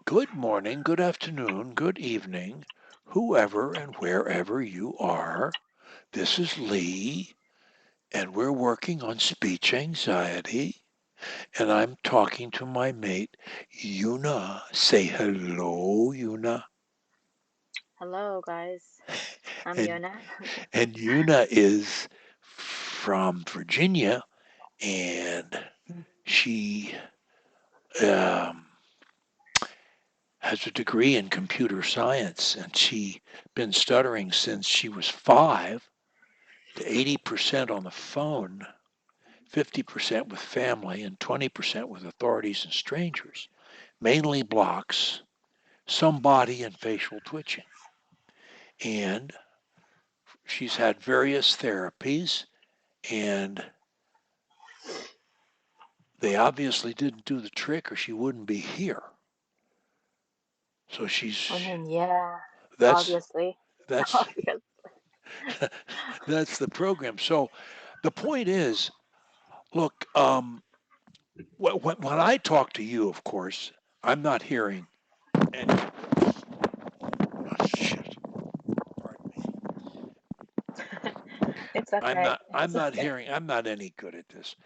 Good morning, good afternoon, good evening, whoever and wherever you are. This is Lee, and we're working on speech anxiety. And I'm talking to my mate, Yuna. Say hello, Yuna. Hello, guys. I'm And Yona. and Yuna is from Virginia, and she um, has a degree in computer science, and she been stuttering since she was 5 to 80% on the phone, 50% with family, and 20% with authorities and strangers. Mainly blocks, some body and facial twitching. And she's had various therapies, and they obviously didn't do the trick, or she wouldn't be here. So I she's mean, yeah, that's obviously. that's Obvious. that's the program. So the point is, look, when I talk to you, of course, I'm not hearing any. Oh, shit. Pardon me. It's okay. I'm It's not okay. hearing. I'm not any good at this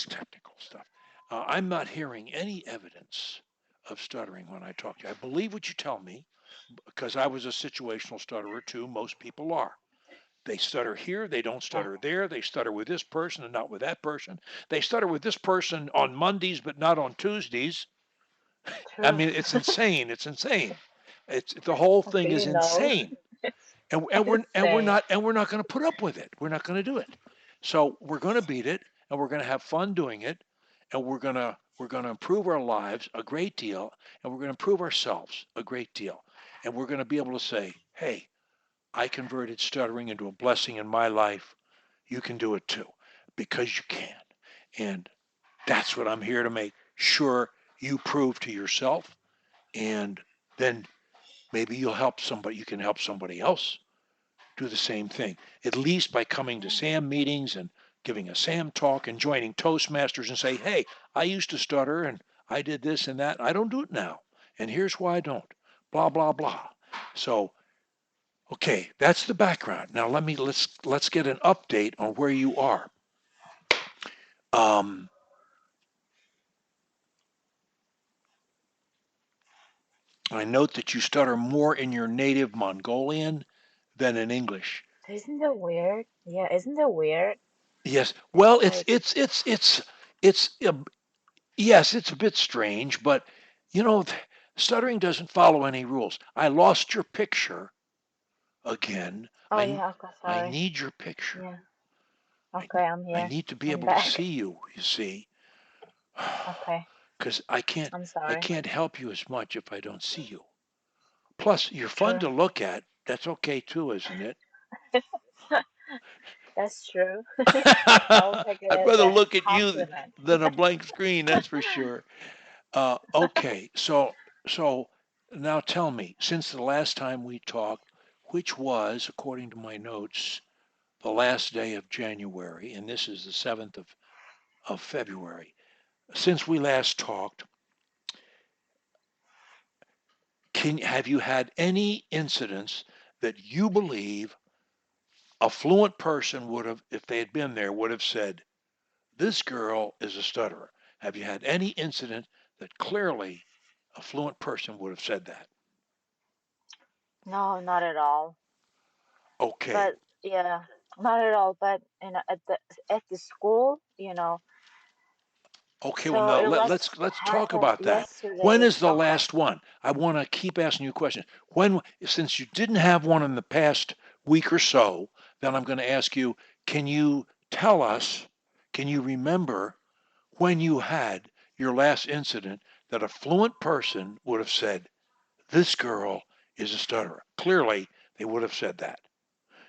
technical stuff. I'm not hearing any evidence of stuttering when I talk to you. I believe what you tell me because I was a situational stutterer too. Most people are. They stutter here, they don't Yeah, stutter there. They stutter with this person and not with that person. They stutter with this person on Mondays but not on Tuesdays. I true. mean, it's insane. It's insane. It's the whole Do thing you is know? insane, Insane. we're not going to put up with it. We're not going to do it. So we're going to beat it, and we're going to have fun doing it, and we're going to improve our lives a great deal, and we're going to improve ourselves a great deal, and we're going to be able to say, hey, I converted stuttering into a blessing in my life. You can do it too, because you can, and that's what I'm here to make sure you prove to yourself, and then maybe you'll help somebody. You can help somebody else do the same thing, at least by coming to SAM meetings and giving a SAM talk and joining Toastmasters and say, hey, I used to stutter and I did this and that. I don't do it now. And here's why I don't. Blah, blah, blah. So, okay, that's the background. Now let's get an update on where you are. Um, I note that you stutter more in your native Mongolian than in English. Isn't that weird? Yeah, isn't that weird? Yes. It's Well, like, it's yes, it's a bit strange, but you know, stuttering doesn't follow any rules. I lost your picture again. oh yeah, okay, I sorry. need your picture. Yeah, I okay, I'm I here. need to be I'm able to back. see you. You see, Okay, because I'm I sorry. can't help you as much if I don't see you. Plus, you're fun True. to look at. That's okay too, isn't it? That's true. I'll take it I'd as rather a look at you compliment. than a blank screen. That's for sure. Okay, so now tell me, since the last time we talked, which was, according to my notes, the last day of January, and this is the 7th of February. Since we last talked, have you had any incidents that you believe a fluent person would have, if they had been there, would have said, this girl is a stutterer? Have you had any incident that clearly a fluent person would have said that? No, not at all. Okay, But yeah, not at all. But at the school, Okay, well so now it let's talk happened about that. When yesterday. is the Okay. last one? I want to keep asking you questions. When, since you didn't have one in the past week or so, then I'm going to ask you, can you tell us, can you remember when you had your last incident that a fluent person would have said, this girl is a stutterer? Clearly, they would have said that.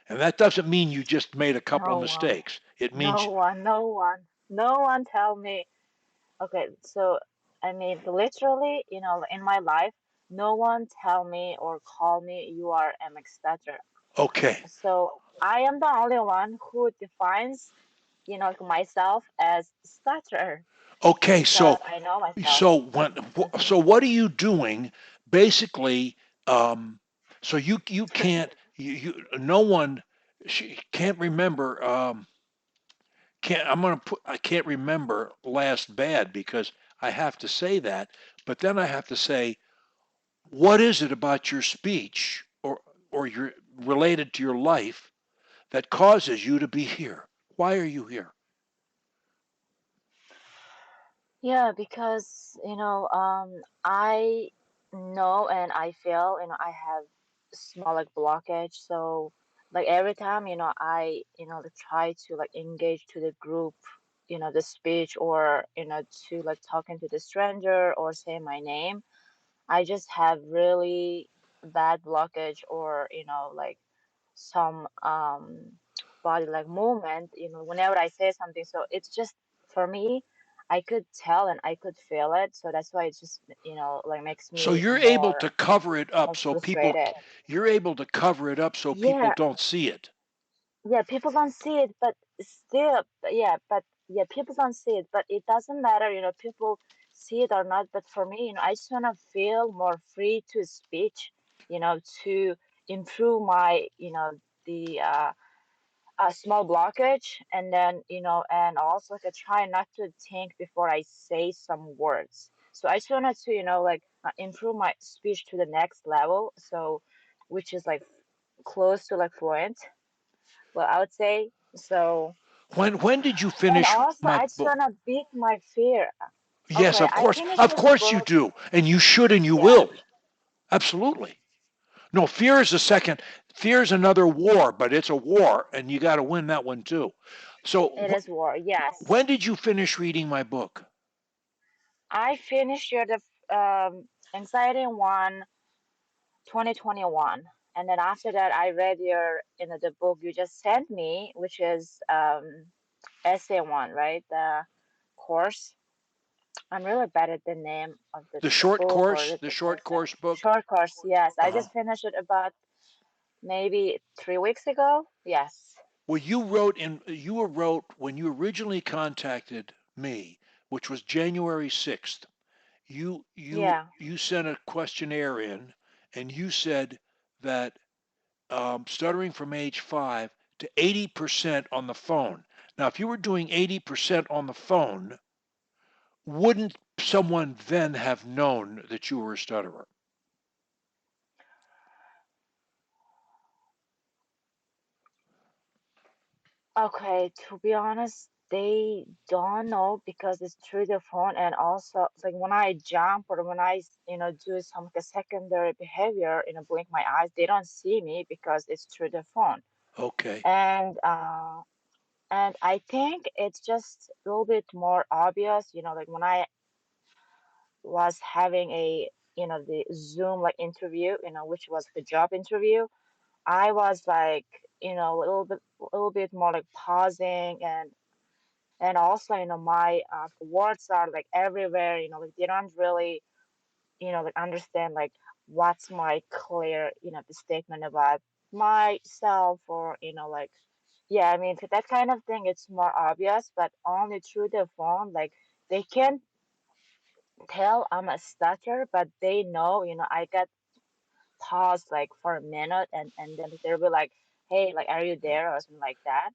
And that doesn't mean you just made a couple of No one, mistakes. It no means, one, no one, no one tell me. Okay, so I mean, literally, in my life, no one tell me or call me you are MX stutter. okay, So I am the only one who defines. like myself as stutter Okay, because so I know myself. so when Hmm. so what are you doing basically? So you can't no one she can't remember can't I'm gonna put I can't remember last bad because I have to say that, but then I have to say what is it about your speech or your related to your life that causes you to be here? Why are you here? Yeah, because I know and I feel I have small like blockage. So like every time I like, try to like engage to the group, the speech or to like talking to the stranger or say my name, I just have really bad blockage or like some body like movement whenever I say something. So it's just for me, I could tell and I could feel it. So that's why it just like makes So me you're able to more cover it up so people frustrated. you're able to cover it up so people Yeah, don't see it. yeah, people don't see it, but still, yeah, but yeah, people don't see it, but it doesn't matter, people see it or not. But for me, I just want to feel more free to speech, to improve my, the small blockage, and then and also like I try not to think before I say some words. So I just wanted to like improve my speech to the next level, so which is like close to like fluent, well, I would say. So When did you and finish also my I just book? wanna beat my fear. Yes, Okay, of I course. finished Of with the course you book. do. And you should and you Yeah, will. Absolutely. No, fear is the second. Fear is another war, but it's a war and you got to win that one too. So it is war. Yes, when did you finish reading my book? I finished your the anxiety one 2021, and then after that I read your the book you just sent me, which is essay one, right? The course. I'm really bad at the name of The the short book or course, the the short person. course book? Short course, yes. I Uh-huh. just finished it about maybe 3 weeks ago. Yes. Well, you wrote when you originally contacted me, which was January 6th. Yeah. You sent a questionnaire in, and you said that stuttering from age 5 to 80% on the phone. Now, if you were doing 80% on the phone, wouldn't someone then have known that you were a stutterer? Okay, to be honest, they don't know because it's through the phone, and also it's like when I jump or when I do some like a secondary behavior, blink my eyes, they don't see me because it's through the phone. Okay. And I think it's just a little bit more obvious, like when I was having a the Zoom like interview, which was the job interview. I was like, a little bit more like pausing, and also my words are like everywhere. Like they don't really like understand like what's my clear the statement about myself, or like yeah, I mean, for that kind of thing, it's more obvious, but only through the phone, like they can tell I'm a stutter, but they know, I got paused like for a minute, and then they'll be like, "Hey, like, are you there?" or something like that.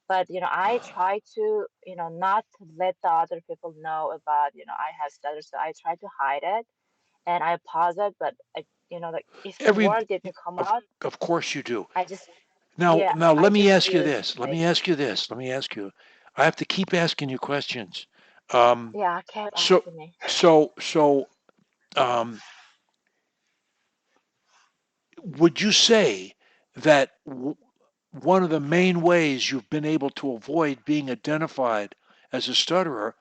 But I try to not let the other people know about I have stutter, so I try to hide it and I pause it. But like if the Every word didn't come of out, of course you do. I just Now yeah, now I let me just ask you use this. Let like me ask you this. Let me ask you. I have to keep asking you questions. Um, yeah, kept so asking me. so um, would you say that one of the main ways you've been able to avoid being identified as a stutterer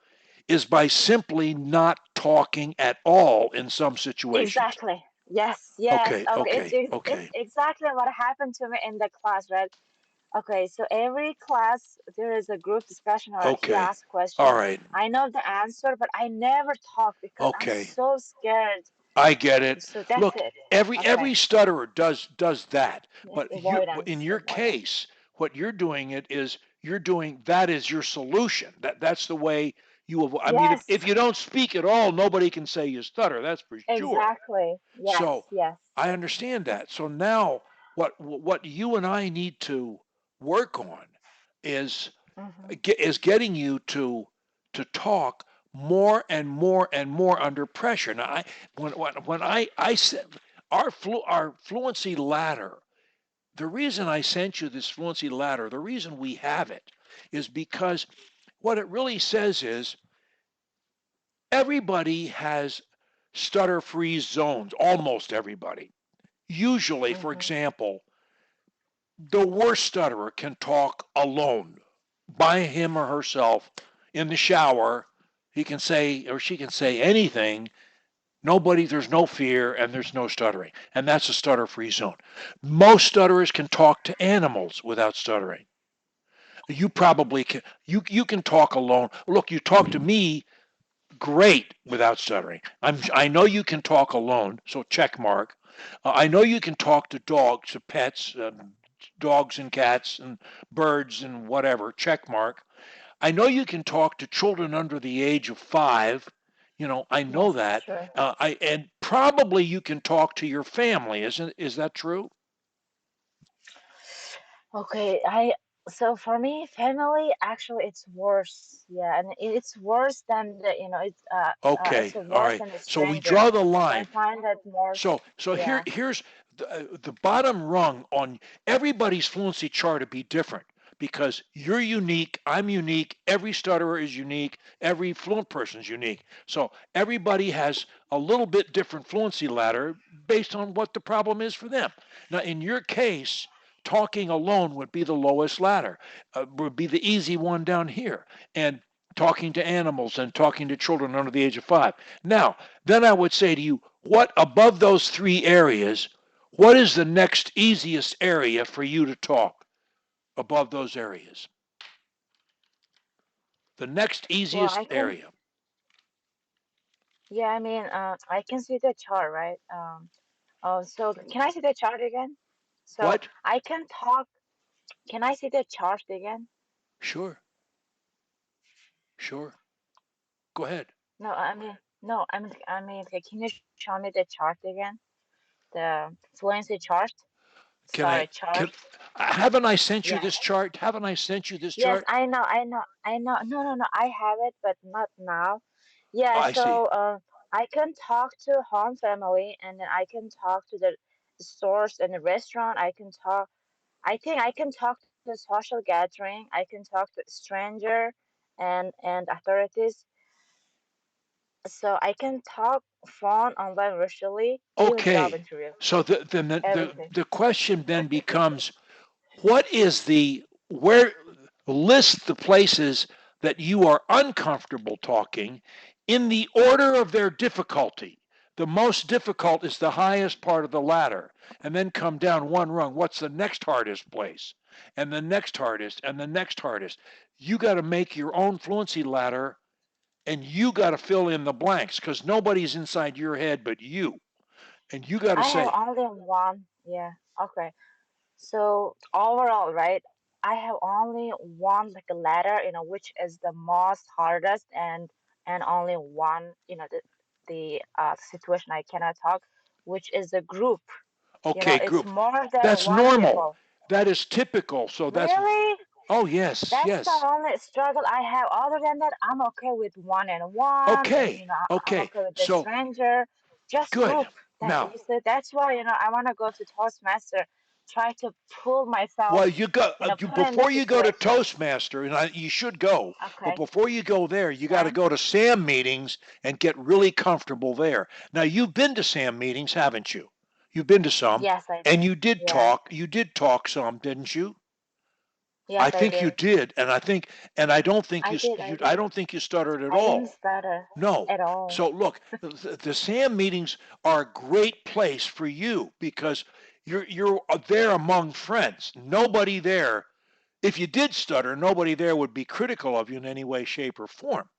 is by simply not talking at all in some situations? Exactly. Yes, yes. Okay, Okay, okay, it's okay, exactly what happened to me in the class, right? Okay, so every class there is a group discussion or he okay. asks All question. right. I know the answer, but I never talk because I'm Okay. so scared. I get it. So that's Look, it. every Okay. stutterer does that. Yes, But you in avoidance, your avoidance. case, what you're doing it is you're doing that is your solution. That's the way you avoid. I mean, Yes, if you don't speak at all, nobody can say you stutter. That's for sure. exactly. So Yes, yes. I understand that. So now what you and I need to work on is Hmm. is getting you to talk more and more and more under pressure. Now, when I said our fluency ladder, the reason I sent you this fluency ladder, the reason we have it, is because what it really says is everybody has stutter-free zones. Almost everybody. Usually, for Hmm. example, the worst stutterer can talk alone by him or herself in the shower. He can say or she can say anything. Nobody, there's no fear and there's no stuttering. And that's a stutter free zone. Most stutterers can talk to animals without stuttering. You probably can, you can talk alone. Look, you talk to me great without stuttering. I know you can talk alone, so check mark. I know you can talk to dogs, to pets, dogs and cats and birds and whatever, check mark. I know you can talk to children under the age of 5. I know Yes, that. sure. And probably you can talk to your family, isn't is that true? Okay, so for me, family actually it's worse. Yeah, and it's worse than it's Okay, all worse right. than a So we stranger. draw the So I line. find that more. So Yeah. here's the bottom rung on everybody's fluency chart to be different because you're unique, I'm unique, every stutterer is unique, every fluent person is unique. So everybody has a little bit different fluency ladder based on what the problem is for them. Now, in your case, talking alone would be the lowest ladder, would be the easy one down here, and talking to animals and talking to children under the age of 5. Now, then I would say to you, what above those three areas, what is the next easiest area for you to talk above those areas? The next Well, I easiest can. area. Yeah, I mean, I can see the chart, right? Oh, so can I see the chart again? So What? I can talk. Can I see the chart again? Sure, sure. Go ahead. No, I mean, no, I mean, okay, can you show me the chart again? The fluency chart. Can Sorry, I chart. can haven't I sent you Yeah. this chart? Haven't I sent you this Yes, chart? I know. No, no, no. I have it, but not now. Yeah, I see. so I can talk to home family, and then I can talk to the stores and the restaurant. I can talk. I think I can talk to the social gathering. I can talk to stranger and authorities. So I can talk phone online virtually, even job Okay. interview, So then everything. the question then becomes what is the where list the places that you are uncomfortable talking in the order of their difficulty. The most difficult is the highest part of the ladder, and then come down one rung. What's the next hardest place? And the next hardest, and the next hardest. You got to make your own fluency ladder, and you got to fill in the blanks because nobody's inside your head but you. And you got to I have say, only one. Yeah. Okay. So overall, right, I have only one like a letter, which is the most hardest, and only one, the situation I cannot talk, which is a group. okay, It's group. more than That's one normal. people. That is typical. So that's Really? oh yes, That's the yes. only struggle I have. Other than that, I'm okay with one and one, and Okay, I'm okay. okay with the So stranger. Just good. group. That Now, you said. That's why I want to go to Toastmaster, try to pull well, myself, you got put in the before you go to situation. Toastmaster, and you should go. But Okay. before you go there, you got to Sam. go to SAM meetings and get really comfortable there. Now, you've been to SAM meetings, haven't you? You've been to some, Yes, I and did. you did Yeah. talk. You did talk some, didn't you? I Yes, I think you did. did, and I don't think I did. I I did. don't think you stuttered at I didn't all. stutter No. at all. So look, the SAM meetings are a great place for you because you're there among friends. Nobody there, if you did stutter, nobody there would be critical of you in any way, shape, or form.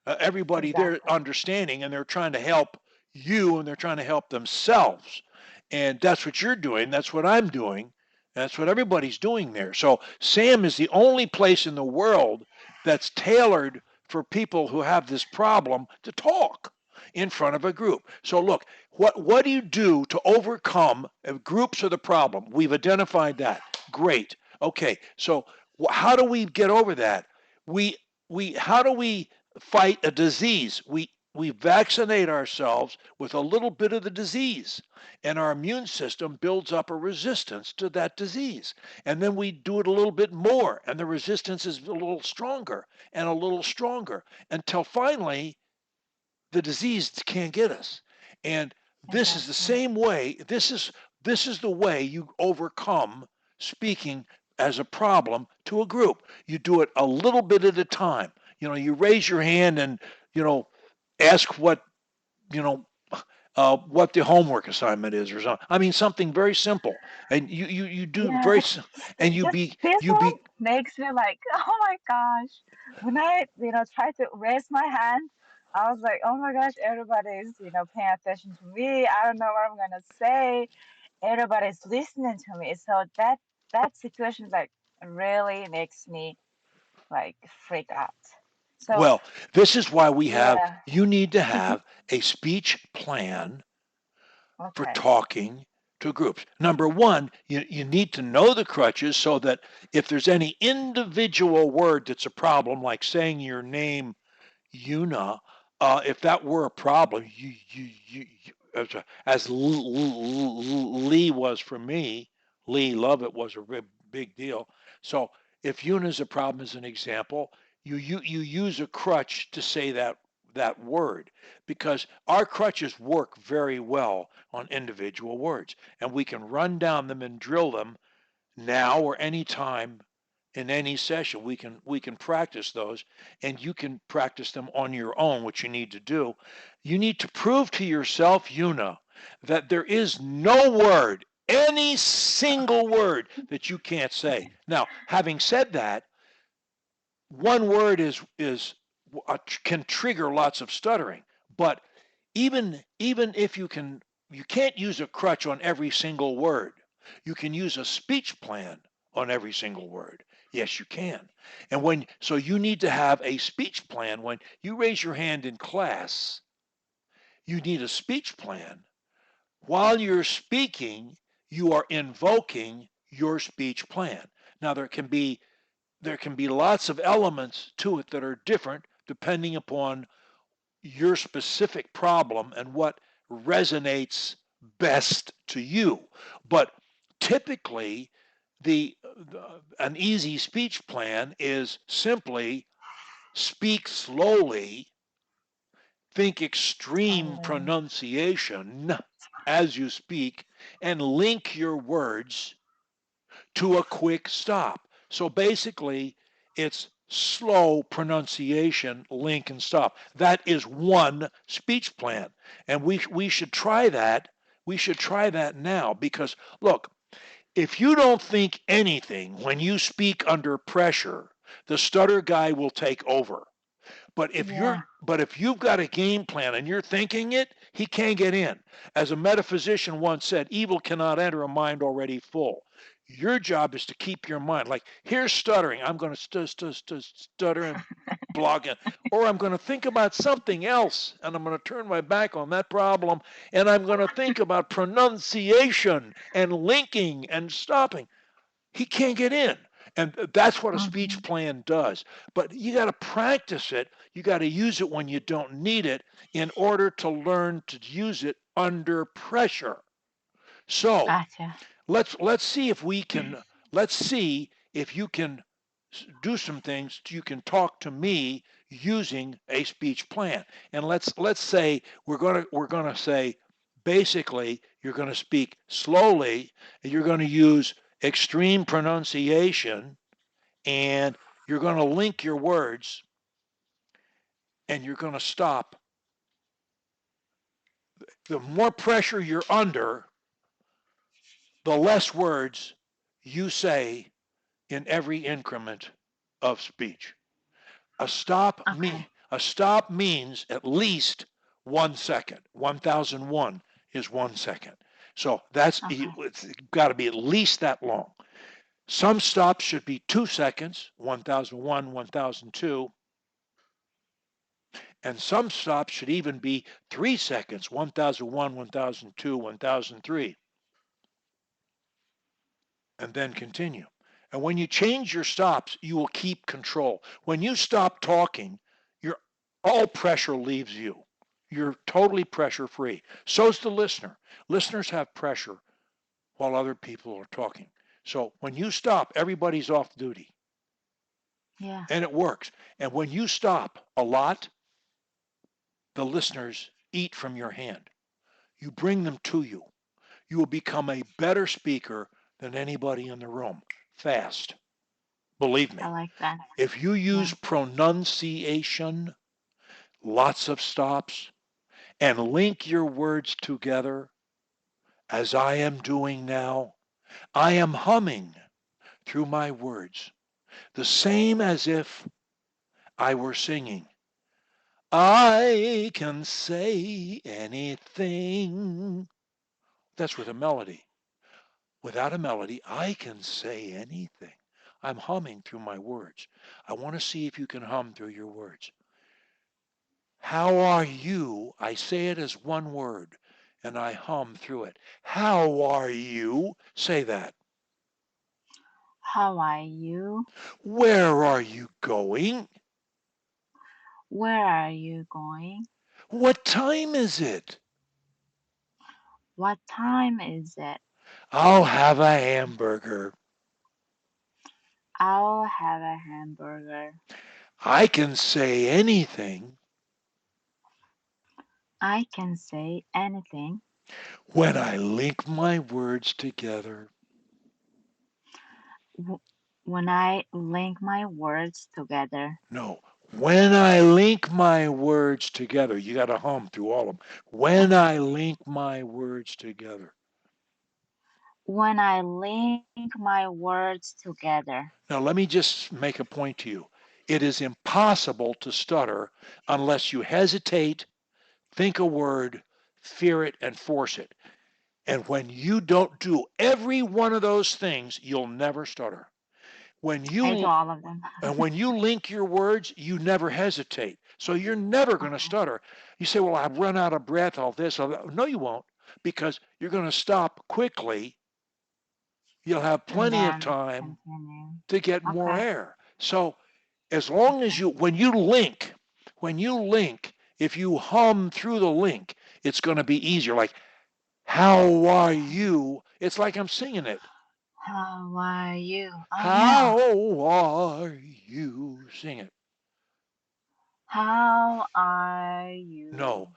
Everybody there Exactly. understanding, and they're trying to help you, and they're trying to help themselves, and that's what you're doing. That's what I'm doing. That's what everybody's doing there. So Sam is the only place in the world that's tailored for people who have this problem to talk in front of a group. So look, what do you do to overcome if groups are the problem? We've identified that. Great. Okay. So how do we get over that? We we how do we fight a disease? We vaccinate ourselves with a little bit of the disease, and our immune system builds up a resistance to that disease. And then we do it a little bit more, and the resistance is a little stronger and a little stronger until finally the disease can't get us. And this is the Exactly. same way, this is the way you overcome speaking as a problem to a group. You do it a little bit at a time. You raise your hand and, you know, ask you know, what the homework assignment is or something. I mean, something very simple, and you do Yeah, very, it's and just this you one be makes me like, oh my gosh. When I, try to raise my hand, I was like, oh my gosh, everybody's, paying attention to me. I don't know what I'm gonna say. Everybody's listening to me. So that situation like really makes me like freak out. So well. This is why we have. yeah. You need to have a speech plan for Okay. talking to groups. Number one, you need to know the crutches so that if there's any individual word that's a problem, like saying your name, Una, if that were a problem, as Lee was for me, Lee Lovett was a big deal. So if Una is a problem, as an example, you use a crutch to say that word, because our crutches work very well on individual words, and we can run down them and drill them now or anytime in any session. We can practice those, and you can practice them on your own. What you need to do, you need to prove to yourself, Una, that there is no word, any single word, that you can't say. Now, having said that, one word is can trigger lots of stuttering, but even if you can't use a crutch on every single word. You can use a speech plan on every single word. Yes, you can. And so you need to have a speech plan. When you raise your hand in class, you need a speech plan. While you're speaking, you are invoking your speech plan. Now there can be lots of elements to it that are different depending upon your specific problem and what resonates best to you. But typically, an easy speech plan is simply speak slowly, think extreme Slowly. pronunciation as you speak, and link your words to a quick stop. So basically, it's slow pronunciation, link and stop. That is one speech plan. And we should try that. We should try that now, because look, if you don't think anything when you speak under pressure, the stutter guy will take over. Yeah. But if you've got a game plan and you're thinking it, he can't get in. As a metaphysician once said, evil cannot enter a mind already full. Your job is to keep your mind like, here's stuttering. I'm going to stutter and blog it, or I'm going to think about something else, and I'm going to turn my back on that problem, and I'm going to think about pronunciation and linking and stopping. He can't get in. And that's what a speech Hmm. plan does. But you got to practice it. You got to use it when you don't need it in order to learn to use it under pressure. So Gotcha. let's see if you can do some things. You can talk to me using a speech plan. And let's say we're gonna say, basically, you're going to speak slowly, and you're going to use extreme pronunciation, and you're going to link your words, and you're going to stop. The more pressure you're under, the less words you say in every increment of speech. Okay. A stop means at least 1 second. 1001 is 1 second. So Okay. it's got to be at least that long. Some stops should be 2 seconds, 1001, 1002, and some stops should even be 3 seconds, 1001, 1002, 1003, and then continue. And when you change your stops, you will keep control. When you stop talking, your all pressure leaves you. You're totally pressure free. So's the listener. Listeners have pressure while other people are talking. So when you stop, everybody's off duty, Yeah, and it works. And when you stop a lot, the listeners eat from your hand. You bring them to you. You will become a better speaker than anybody in the room. Fast. Believe I me. like that. If you use Yeah, pronunciation, lots of stops, and link your words together, as I am doing now, I am humming through my words, the same as if I were singing. I can say anything. That's with a melody. Without a melody, I can say anything. I'm humming through my words. I want to see if you can hum through your words. How are you? I say it as one word and I hum through it. How are you? Say that. how are you? Where are you going? Where are you going? What time is it? What time is it? I'll have a hamburger. I'll have a hamburger. I can say anything I can say anything when I link my words together. w- when I link my words together. No, when I link my words together. You got to hum through all of them. When Okay. I link my words together. When I link my words together. Now, let me just make a point to you. It is impossible to stutter unless you hesitate, think a word, fear it, and force it. And when you don't do every one of those things, you'll never stutter. When I do you all of them. and when you link your words, you never hesitate. So you're never going to Okay. stutter. You say, "Well, I've run out of breath, all this, all that." No, you won't, because you're going to stop quickly. You'll have And plenty of then time continue. to get more Okay. air. So as long as Okay. when you link, if you hum through the link, it's going to be easier. Like, how are you? It's like I'm singing it. How are you? Oh yeah. How are you? Sing it. How are you? No.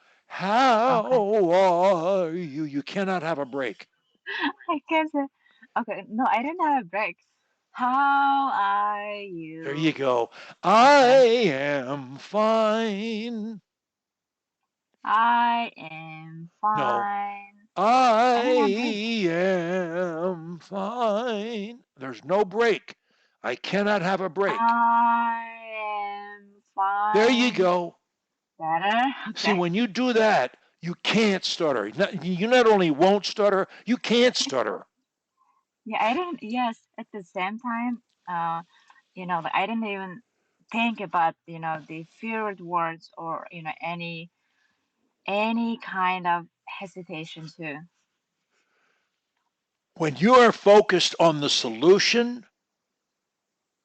Okay. How are you? You cannot have a break. I guess. Okay. No, I didn't have a break. How are There you you? go. I Okay. am fine. I am No. fine. I I don't have break. am fine. There's no break. I cannot have a break. I am There you fine. go. Better. See, Okay. when you do that, you can't stutter. You not only won't stutter, you can't stutter. Yeah, I didn't. Yes, at the same time, I didn't even think about the feared words or any kind of hesitation too. When you are focused on the solution,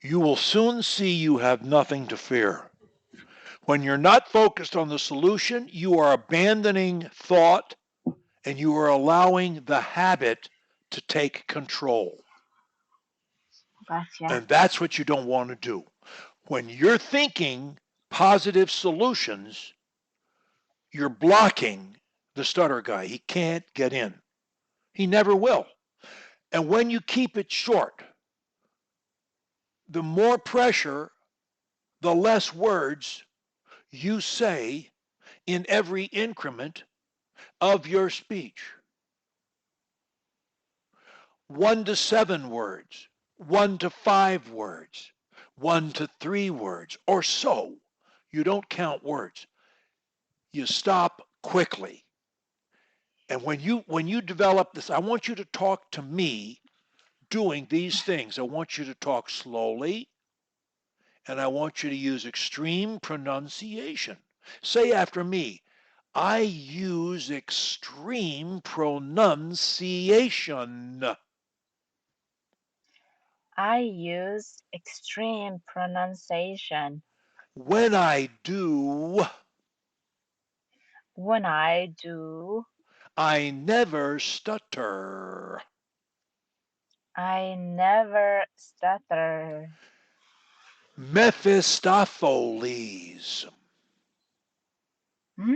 you will soon see you have nothing to fear. When you're not focused on the solution, you are abandoning thought and you are allowing the habit to take control. Gotcha. And that's what you don't want to do. When you're thinking positive solutions, you're blocking the stutter guy. He can't get in. He never will. And when you keep it short, the more pressure, the less words you say in every increment of your speech. 1 to 7 words, 1 to 5 words, 1 to 3 words, or so. You don't count words. You stop quickly And when you develop this, I want you to talk to me doing these things. I want you to talk slowly, and I want you to use extreme pronunciation. Say after me, I use extreme pronunciation. I use extreme pronunciation. When I do, When I do, I never stutter. I never stutter. Mephistopheles. Hmm?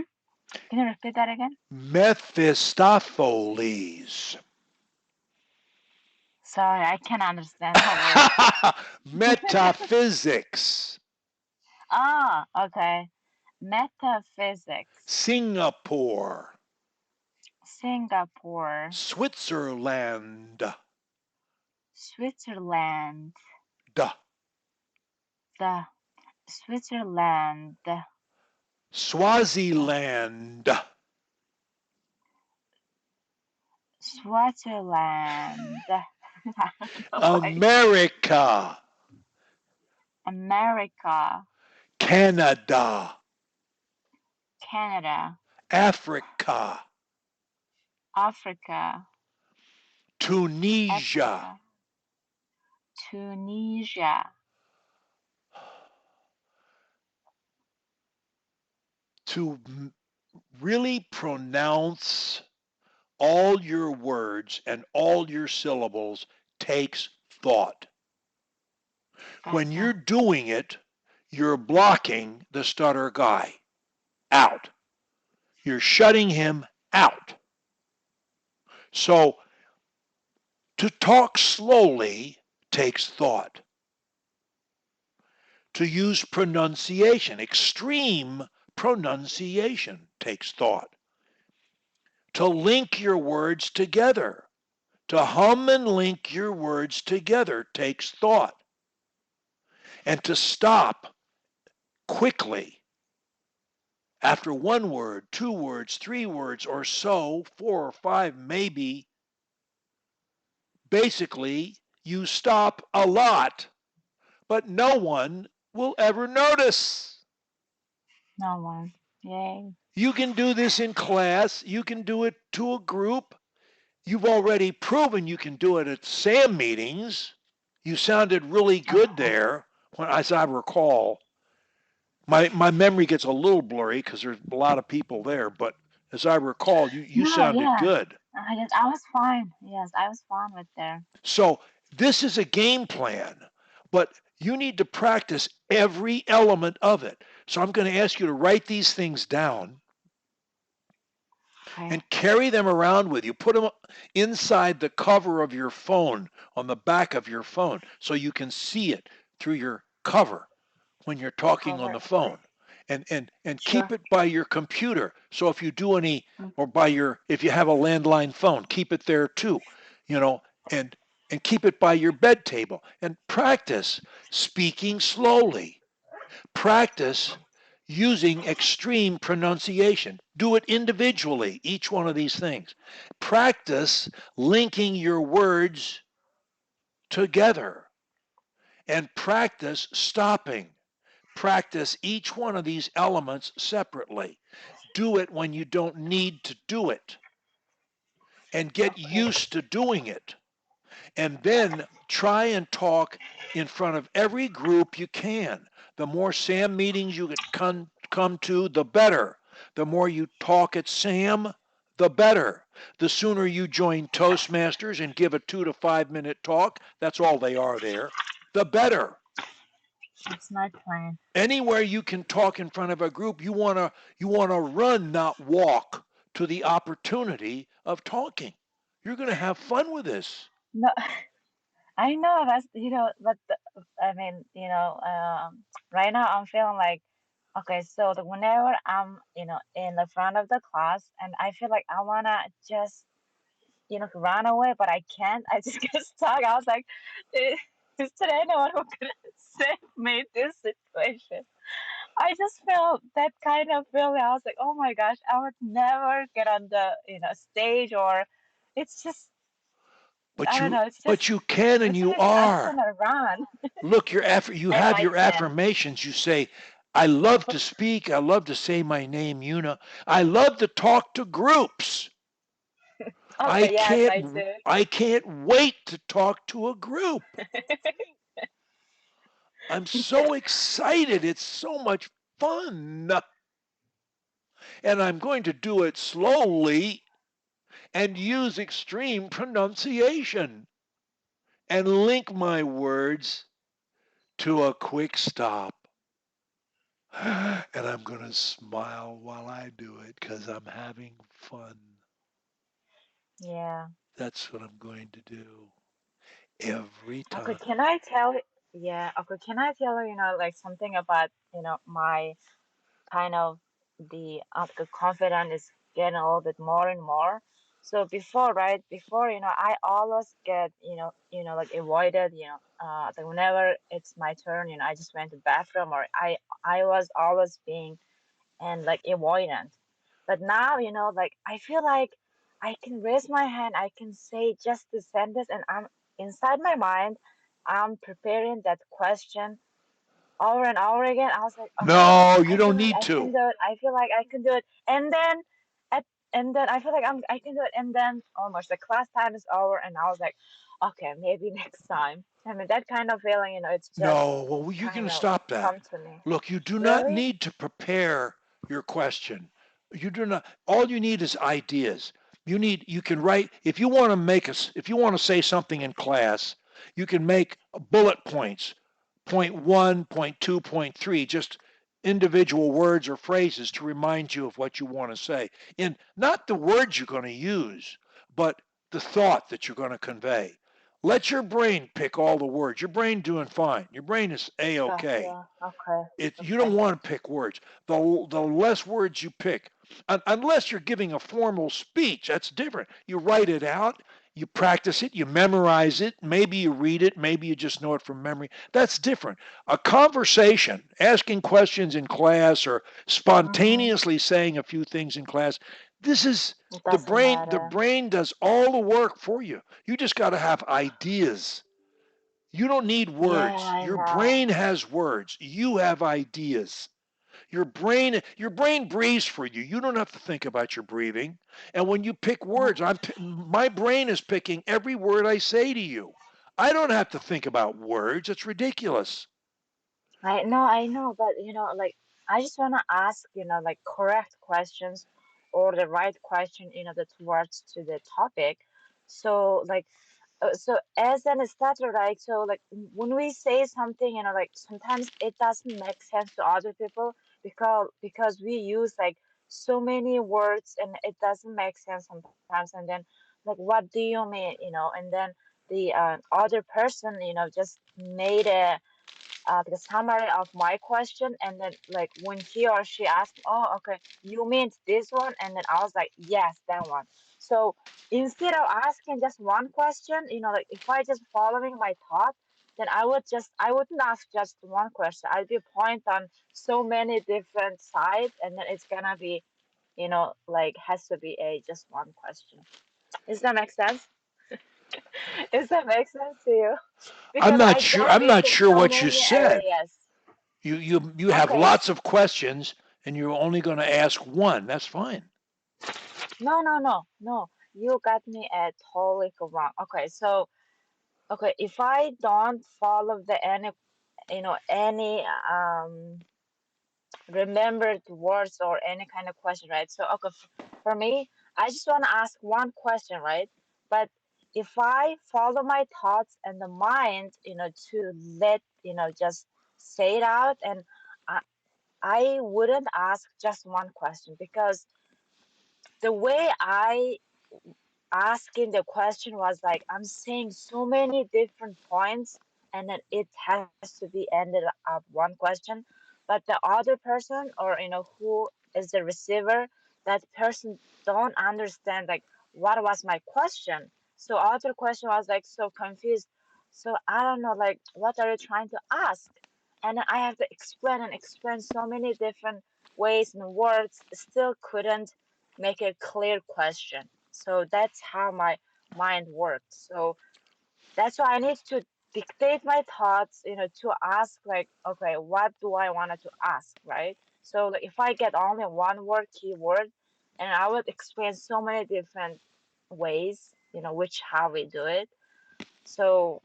Can you repeat that again? Mephistopheles. Sorry, I can't understand that word. Metaphysics. Ah, okay. Metaphysics. Singapore. Singapore. Switzerland. Switzerland. Duh. The Switzerland. The Swaziland. Switzerland. I don't know why. America. America. Canada. Canada. Africa. Africa. Tunisia. Africa. Tunisia. To really pronounce all your words and all your syllables takes thought. When you're Gotcha. doing it, you're blocking the stutter guy out. You're shutting him out. So to talk slowly takes thought. To use pronunciation, extreme pronunciation takes thought. To link your words together, to hum and link your words together takes thought. And to stop quickly after one word, two words, three words, or so, four or five maybe, basically you stop a lot, but no one will ever notice. No one. Yay. You can do this in class, you can do it to a group. You've already proven you can do it at SAM meetings. You sounded really good Okay. there, when, as I recall. My memory gets a little blurry because there's a lot of people there, but as I recall, you No, sounded yeah. good. Yes, I was fine. Yes, I was fine with there. So this is a game plan, but you need to practice every element of it. So I'm going to ask you to write these things down Okay. and carry them around with you. Put them inside the cover of your phone, on the back of your phone, so you can see it through your cover when you're talking on Cover. the Okay. phone. And keep Sure. it by your computer. So if you do any, Mm. or by your, if you have a landline phone, keep it there too, you know, and and keep it by your bed table and practice speaking slowly. Practice using extreme pronunciation. Do it individually, each one of these things. Practice linking your words together and practice stopping. Practice each one of these elements separately. Do it when you don't need to do it and get Okay. used to doing it. And then try and talk in front of every group you can. The more SAM meetings you come to, the better. The more you talk at SAM, the better. The sooner you join Toastmasters and give a 2 to 5 minute talk, that's all they are there, the better. That's my plan. Anywhere you can talk in front of a group, you want to run, not walk, to the opportunity of talking. You're going to have fun with this. No, I know that's but I mean, right now I'm feeling like okay, so whenever I'm in the front of the class and I feel like I wanna just run away, but I can't. I just get stuck. I was like, is there anyone who could save me this situation? I just felt that kind of feeling. I was like, oh my gosh, I would never get on the stage, or it's just, But I don't you know, but you can and it's you just I just are. wanna run. Look, you I know have I your can. affirmations. You say, I love to speak. I love to say my name, Una. I love to talk to groups. Okay, yes, I do. I can't wait to talk to a group. I'm so excited. It's so much fun. And I'm going to do it slowly and use extreme pronunciation and link my words to a quick stop. And I'm going to smile while I do it because I'm having fun. Yeah. That's what I'm going to do every Okay, time. can I tell you? Yeah, okay, can I tell you, like something about, my kind of the confidence is getting a little bit more and more. So before, right, before, I always get, like avoided, like whenever it's my turn, I just went to bathroom, or I was always being and like avoidant. But now, like I feel like I can raise my hand, I can say just the sentence, and I'm inside my mind, I'm preparing that question over and over again. I was like, okay, No, you I feel don't like need I can to. do it. I feel like I can do it. And then at and then I feel like I can do it. And then almost the class time is over, and I was like, okay, maybe next time. I mean, that kind of feeling, it's just No, well, you can kind of stop that. come to me. Look, you do not Really? need to prepare your question. You do not. All you need is ideas. You can write, if you want to if you want to say something in class, you can make bullet points, point one, point two, point three, just individual words or phrases to remind you of what you want to say. And not the words you're going to use, but the thought that you're going to convey. Let your brain pick all the words. Your brain doing fine. Your brain is a-okay. Yeah. Okay. You don't Okay. want to pick words. The less words you pick, unless you're giving a formal speech, that's different. You write it out, you practice it, you memorize it, maybe you read it, maybe you just know it from memory. That's different. A conversation, asking questions in class or Mm-hmm. spontaneously saying a few things in class, this is It the doesn't brain. The matter. brain does all the work for you. You just got to have ideas. You don't need Yeah, words. I Your know. brain has words. You have ideas. Your brain breathes for you. You don't have to think about your breathing. And when you pick words, my brain is picking every word I say to you. I don't have to think about words. It's ridiculous. I know, but like I just wanna ask, like correct questions or the right question, that towards to the topic. So like, so as an stutter, right? So like when we say something, like sometimes it doesn't make sense to other people because we use like so many words and it doesn't make sense sometimes. And then like, what do you mean? And then the other person, just made the summary of my question, and then like when he or she asked, oh okay, you mean this one, and then I was like, yes, that one. So instead of asking just one question, like if I just following my thought, then I wouldn't ask just one question. I'd be point on so many different sides, and then it's gonna be, like has to be a just one question. Does that make sense? Does that make sense to you? I'm Because not I sure. dive I'm not into sure so what you many said. areas. You have Okay, lots of questions, and you're only going to ask one. That's fine. no, no, no, no. You got me at totally wrong. Okay, so okay, if I don't follow the any remembered words or any kind of question, right? So okay, for me, I just want to ask one question, right? But if I follow my thoughts and the mind, to let just say it out, and I I wouldn't ask just one question because the way I asking the question was like I'm saying so many different points, and then it has to be ended up one question, but the other person, or who is the receiver, that person don't understand like what was my question. So other question was like so confused. So I don't know, like what are you trying to ask? and I have to explain and explain so many different ways and words, still couldn't make a clear question. So that's how my mind works. So that's why I need to dictate my thoughts, to ask like, okay, what do I want to ask, right? So like, if I get only one word keyword, and I would explain so many different ways, which how we do it. So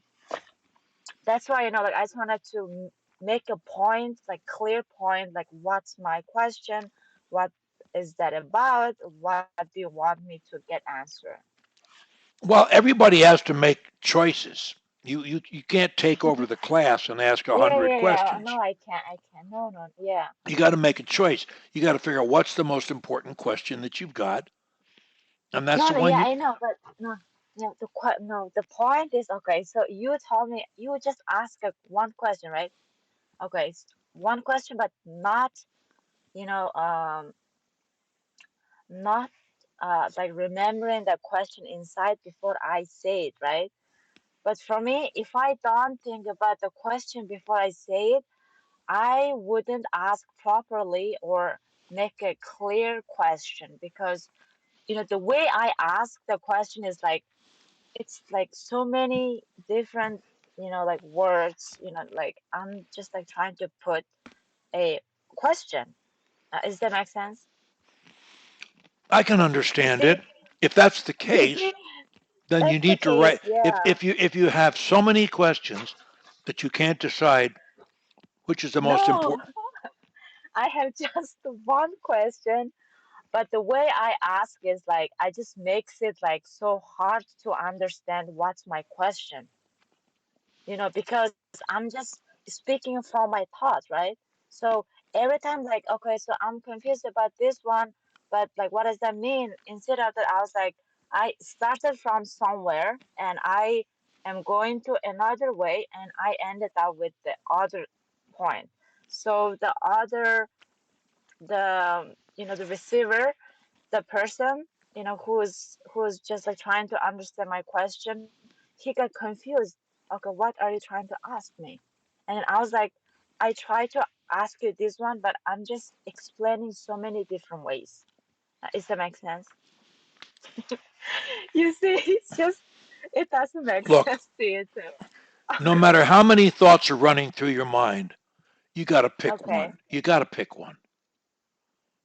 that's why, like I just wanted to make a point, like clear point, like what's my question, what is that about, what do you want me to get answer. Well, everybody has to make choices. You can't take over the class and ask a Yeah, hundred yeah, yeah. No, questions. I can't. No, no, yeah. You got to make a choice. You got to figure out what's the most important question that you've got, and that's No, the no, one yeah, you. I know, but no, no, no, the point is, okay, so you told me you just ask one question, right? Okay, one question, but not, you know, um, not like remembering the question inside before I say it, right? But for me, if I don't think about the question before I say it, I wouldn't ask properly or make a clear question because the way I ask the question is like it's like so many different like words, like I'm just like trying to put a question. Does that make sense? I can You understand see? it. If that's the You see? case, then you That's the need to case, write. If yeah. if you have so many questions that you can't decide which is the most No, important. I have just one question, but the way I ask is like I just makes it like so hard to understand what's my question, because I'm just speaking from my thoughts, right? So every time, like, okay, so I'm confused about this one, but like, what does that mean? Instead of that, I was like, I started from somewhere and I am going to another way and I ended up with the other point. So the receiver, the person who's just like trying to understand my question, he got confused. Okay, what are you trying to ask me? And I was like, I try to ask you this one, but I'm just explaining so many different ways. Does that make sense? You see, it's just it doesn't make Look, sense to you too. no matter how many thoughts are running through your mind, you got to pick Okay, one. You got to pick one.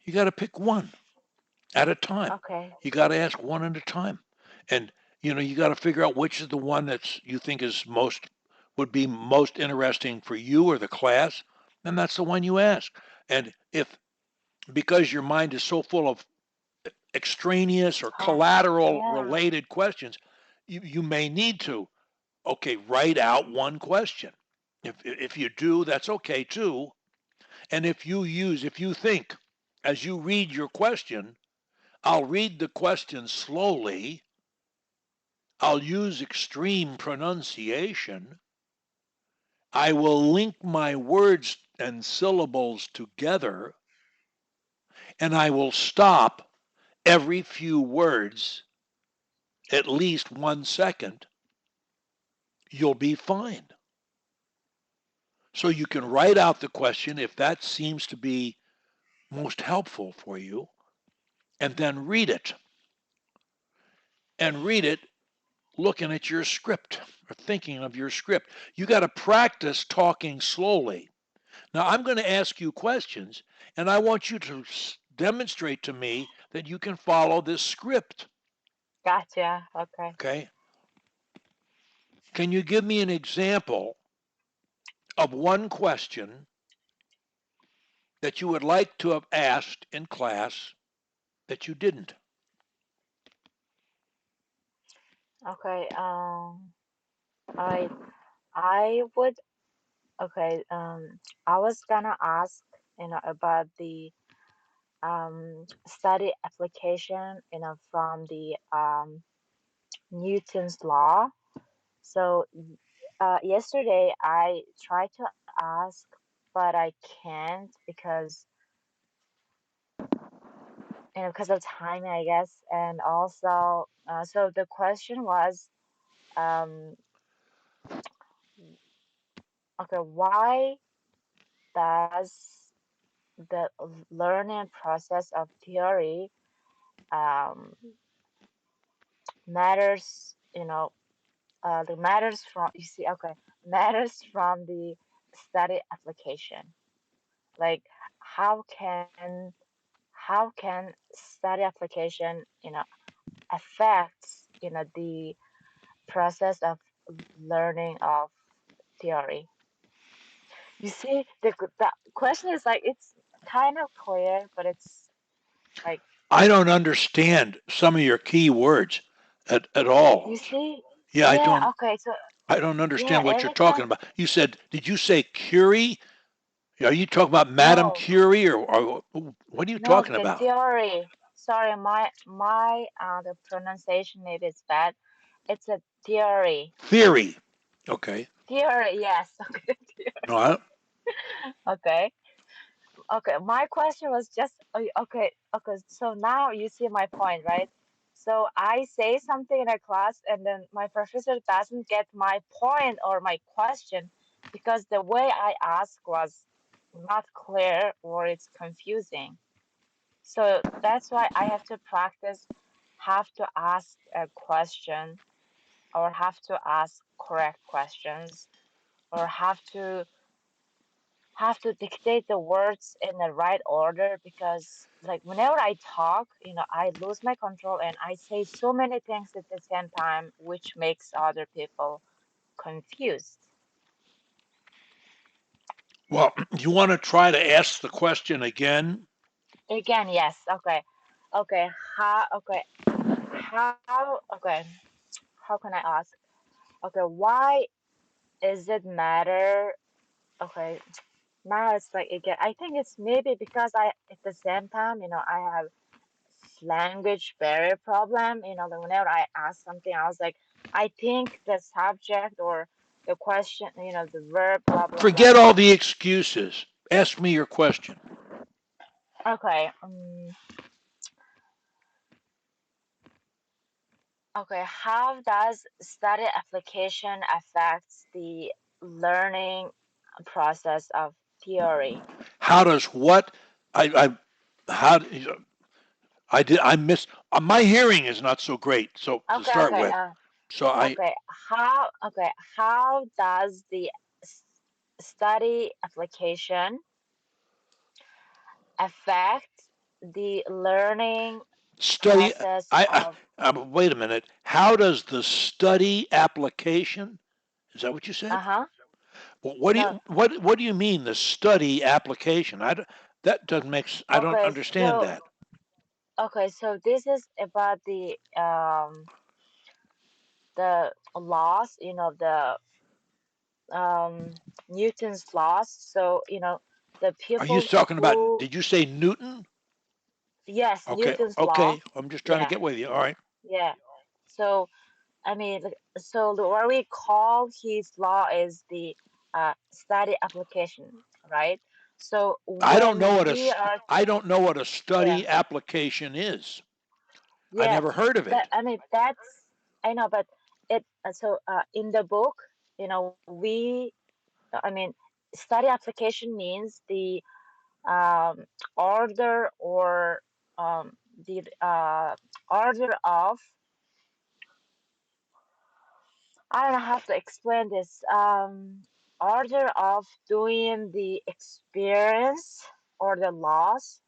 You got to pick one at a time. okay, You got to ask one at a time, and you got to figure out which is the one that's you think is most would be most interesting for you or the class, and that's the one you ask. And if because your mind is so full of extraneous or thoughts. collateral Yeah, related questions, you may need to write out one question. If you do, that's okay too. And if you think as you read your question, I'll read the question slowly, I'll use extreme pronunciation, I will link my words and syllables together, and I will stop every few words at least 1 second, you'll be fine. So you can write out the question if that seems to be most helpful for you, and then read it looking at your script or thinking of your script. You got to practice talking slowly. Now, I'm going to ask you questions, and I want you to demonstrate to me that you can follow this script. gotcha. Okay. Okay? Can you give me an example of one question that you would like to have asked in class that you didn't? Okay. I I would okay. I was gonna ask, about the study application, from the Newton's law. So yesterday I tried to ask, but I can't because because of time, I guess, and also so the question was um okay, why? does the learning process of theory um, matters, the matters from, you see, okay, matters from the study application. Like, how can study application, affects, the process of learning of theory. You see, the question is like it's kind of clear, but it's like I don't understand some of your key words at all. you see, Yeah, yeah, okay, so I don't yeah, understand what you're every time, talking about. You said, did you say Curie? Are you talking about Madame no, Curie, or what are you no, talking the about? theory. Sorry, my the pronunciation maybe it's bad. It's a theory. Theory. Okay. Theory, yes. Okay, No, I, okay. Okay, my question was just okay, okay. So now you see my point, right? So I say something in a class, and then my professor doesn't get my point or my question because the way I ask was not clear or it's confusing. So that's why I have to practice, have to ask a question or have to ask correct questions or have to dictate the words in the right order because like whenever I talk, I lose my control and I say so many things at the same time, which makes other people confused. well, you want to try to ask the question again? Again, yes. Okay. Okay. Okay, how can I ask? Okay, why is it matter? Okay, now it's like again, I think it's maybe because I at the same time, I have language barrier problem. That whenever I ask something, I was like, I think the subject or the question, the verb, blah blah blah. Forget all the excuses. Ask me your question. Okay. Okay. How does study application affects the learning process of theory? How does what? How I did I miss my hearing is not so great. So to Okay. start Okay. with, so I Okay. How does the s- study application affect the learning study. process I, of wait a minute. How does the study application? Is that what you said? uh-huh What do no you what do you mean the study application? That doesn't make. I don't okay understand so that. this is about the laws, the Newton's laws. So the Are you people talking about? who Did you say Newton? yes, Okay, Newton's law. okay. I'm just trying to Yeah, get with you. All right. yeah. So I mean, what we call his law is the study application, right? So I don't know when what a we are, I don't know what a yeah, study application is. I yeah, never heard of that it. I mean that's I know, but in the book, we I mean, study application means the um, order or the order of I don't know how to explain this. Order of doing the experience or the laws,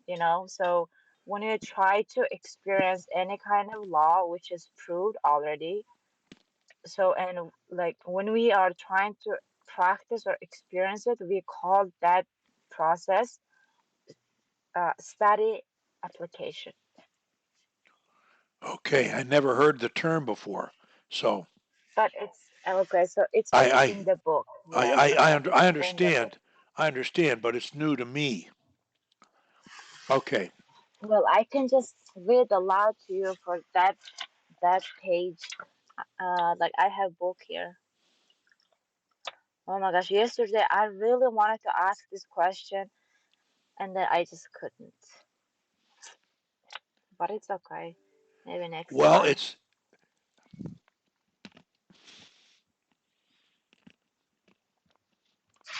So when you try to experience any kind of law which is proved already, so and like when we are trying to practice or experience it, we call that process study application. Okay, I never heard the term before. So But it's okay, so it's I also I in the book. Yes, okay, I it's in the book. understand. I understand, but it's new to me. Okay. Well, I can just read aloud to you for that page. Like I have book here. Oh my gosh, yesterday I really wanted to ask this question and then I just couldn't. But it's okay. Maybe next Well, time. it's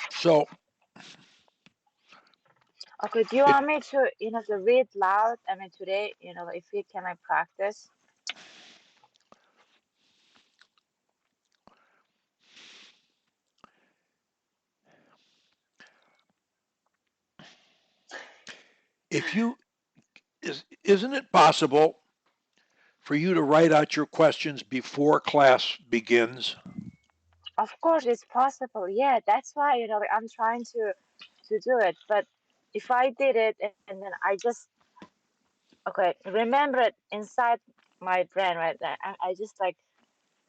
so Okay, do you If want me to, to read loud? I mean, today, if we can I practice? if you isn't it possible for you to write out your questions before class begins? Of course, it's possible. Yeah, that's why, like, I'm trying to do it. But if I did it and then I just okay, remember it inside my brain right there. I just like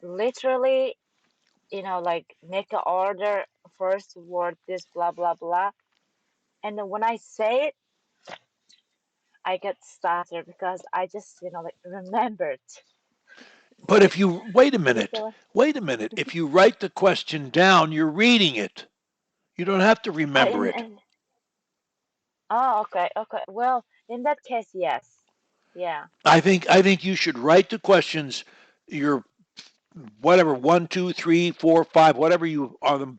literally, like make an order, first word, this, blah, blah, blah. And then when I say it, I get started because I just, like remembered. But if you You get what? wait a minute, if you write the question down, you're reading it. You don't have to remember it. In oh, okay, okay. Well, in that case, yes. Yeah. I think you should write the questions, your whatever one, two, three, four, five, whatever you are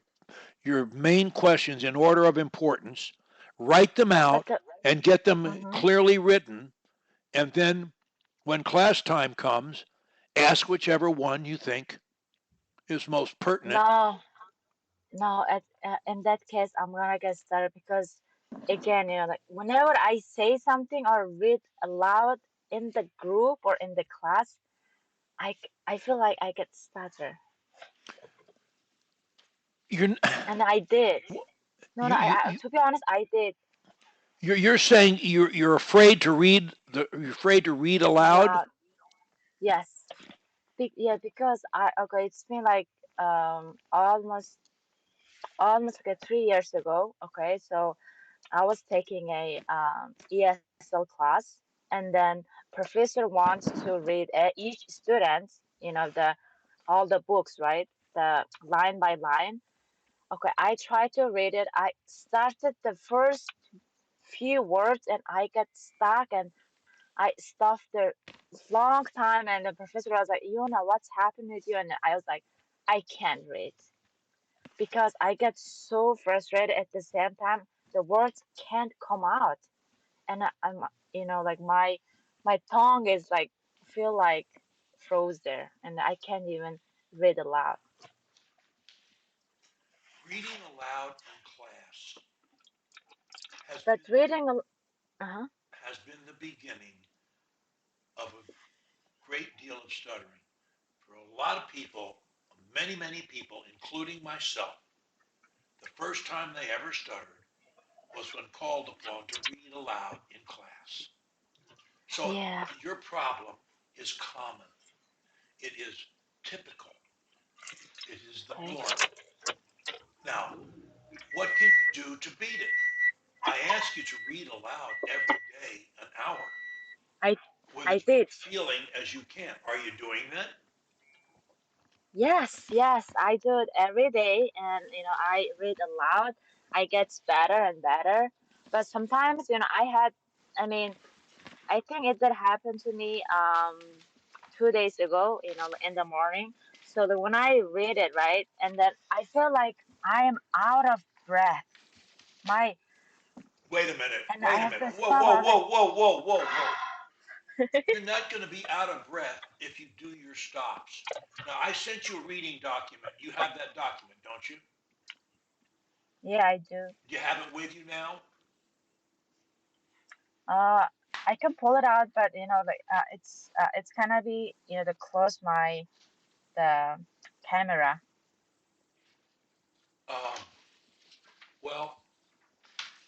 your main questions in order of importance. Write them But out the and get them mhm. clearly written, and then when class time comes, ask whichever one you think is most pertinent. No, no. In that case, I'm gonna get started because, again, like whenever I say something or read aloud in the group or in the class, I feel like I get stutter, You're and I did. No, no. you you, To be honest, I did you're saying you're afraid to read you're afraid to read aloud. aloud. Yes. Yeah, because I okay. It's been like almost like 3 years ago. Okay, so I was taking a ESL class, and then professor wants to read each student, the all the books, right? The line by line. Okay, I tried to read it. I started the first few words, and I got stuck, and I stopped there long time. And the professor was like, "You know what's happened with you?" And I was like, "I can't read." Because I get so frustrated at the same time. The words can't come out, and I'm, like my tongue is like feel like froze there, and I can't even read aloud. Reading aloud in class has But been reading, uh-huh. has been the beginning of a great deal of stuttering for a lot of people, many people, including myself. The first time they ever stuttered was when called upon to read aloud in class. So Yeah. your problem is common. It is typical. It is the Okay. norm. Now, what can you do to beat it? I ask you to read aloud every day, an hour, I with I as did. much feeling as you can. Are you doing that? Yes, yes, I do it every day, and I read aloud. I get better and better. But sometimes, I mean, I think it did happen to me 2 days ago, in the morning. So that when I read it, right, and then I feel like I am out of breath. My Wait a minute. and I Wait a have minute. to Whoa, stop. I whoa, was like, whoa, whoa, whoa, whoa, whoa. You're not going to be out of breath if you do your stops. Now, I sent you a reading document. You have that document, don't you? yeah, I do. Do you have it with you now? Uh, I can pull it out, but like it's gonna be to close the camera. Um, well,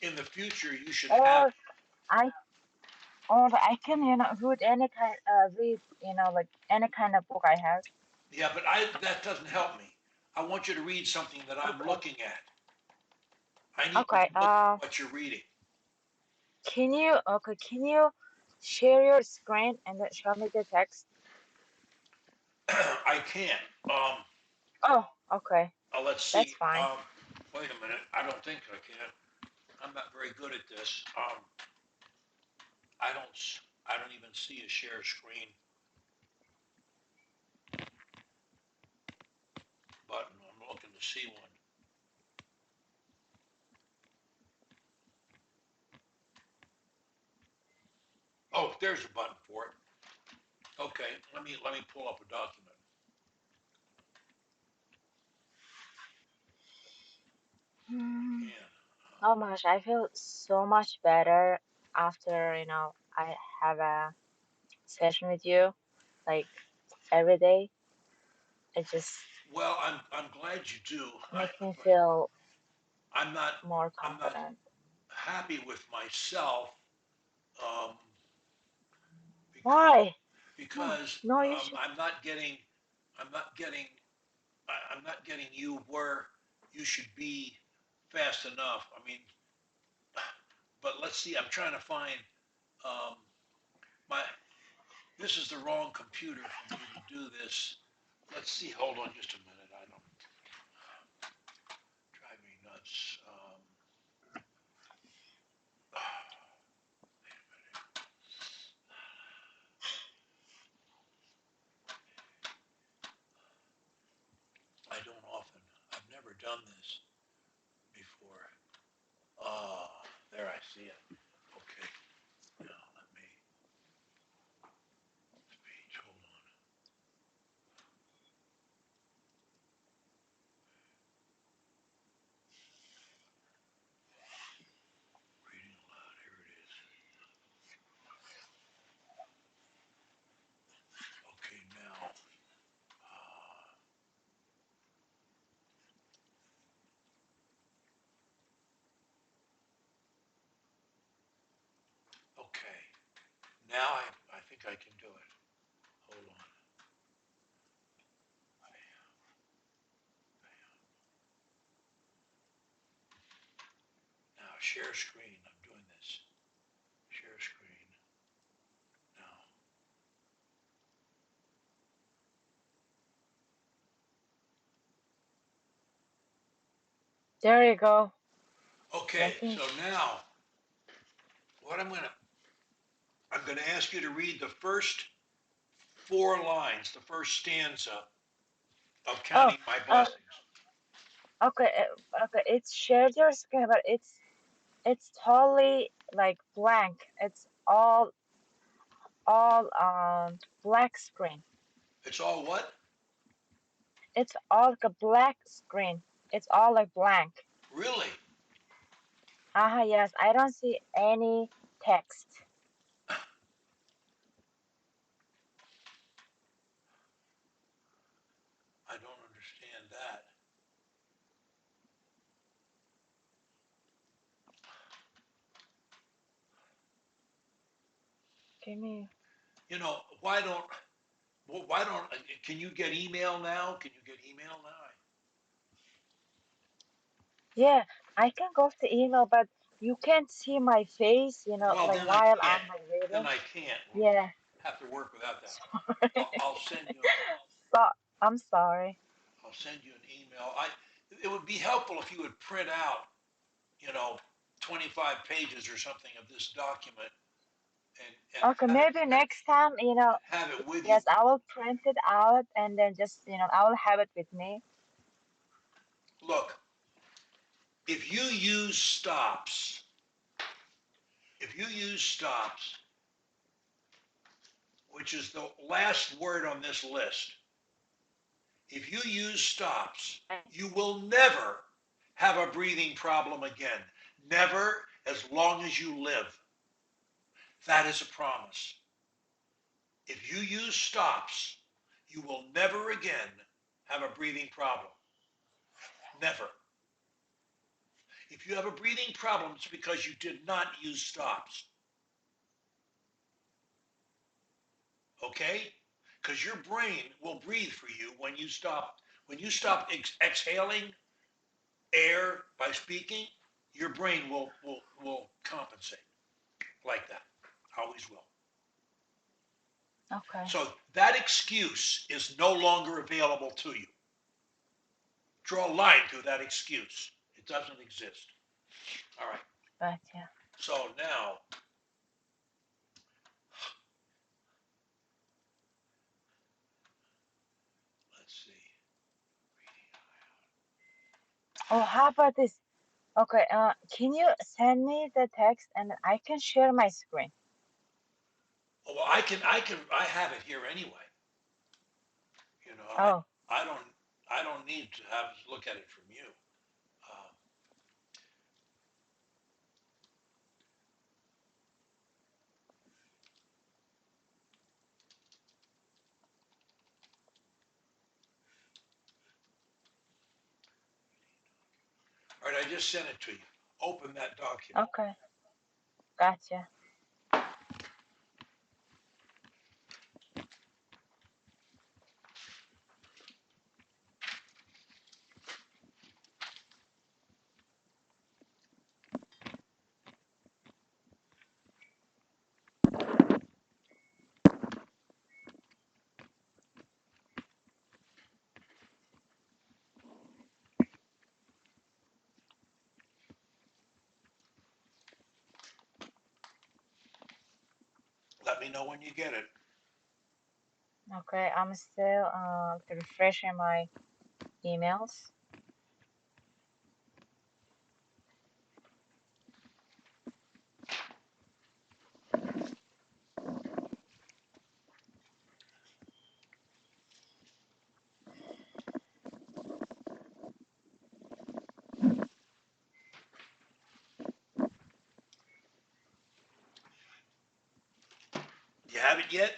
in the future, you should have. Or I or I can read any kind read like any kind of book I have. Yeah, but that doesn't help me. I want you to read something that I'm Okay. looking at. I need you to Okay. look at what you're reading. Can you share your screen and then show me the text? I can't. Oh, okay. Let's That's see. fine. Wait a minute. I don't think I can. I'm not very good at this. I don't. I don't even see a share screen button. I'm looking to see one. there's a button for it. Okay, let me pull up a document. Hmm. And Oh my gosh, I feel so much better after, I have a session with you, like every day. It just well, I'm glad you do. makes me But feel I'm not more I'm not confident. happy with myself um, because Why? No, because no, you should. I'm not getting I'm not getting you where you should be fast enough. I mean, but let's see. I'm trying to find um, my. This is the wrong computer for me to do this. Let's see. Hold on just a minute. I don't drive me nuts. I don't often. I've never done this before. Oh, there I see it. Okay. Now let me. Page. Hold on. Reading aloud. Here it is. Okay. Now. Okay. Now I think I can do it. Hold on. Now share screen. I'm doing this. Share screen. Now. There you go. Okay. Nothing. So now what I'm gonna ask you to read the first four lines, the first stanza of Oh, Counting My uh, Blessings. okay, okay. It's shared your screen, but it's totally like blank. It's all black screen. It's all what? It's all like a black screen. It's all like blank. Really? Yes. I don't see any text. I don't understand that. Give me. You know, why don't, can you get email now? Can you get email now? Yeah, I can go to email, but you can't see my face, Well, like then I while can't. I'm like Then reading. I can't. We'll Yeah. have to work without that. Sorry. I'll send you, So, I'm sorry. I'll send you an email. It would be helpful if you would print out, you know, 25 pages or something of this document and Okay, maybe next time, have it with you. yes, I will print it out and then just, I will have it with me. Look, if you use stops, if you use stops, which is the last word on this list, if you use stops, you will never have a breathing problem again. Never as long as you live. That is a promise. If you use stops, you will never again have a breathing problem. Never. If you have a breathing problem, it's because you did not use stops. Okay? Because your brain will breathe for you when you stop. When you stop exhaling air by speaking, your brain will compensate like that. Always will. Okay. So that excuse is no longer available to you. Draw a line through that excuse. It doesn't exist. All right. But yeah. So now, let's see. Oh, how about this? Okay, can you send me the text and I can share my screen? Well, I have it here anyway. You know, Oh, I don't need to have look at it from you. Uh, all right, I just sent it to you. Open that document. okay. Gotcha. Let me know when you get it. Okay, I'm still refreshing my emails. You have it yet?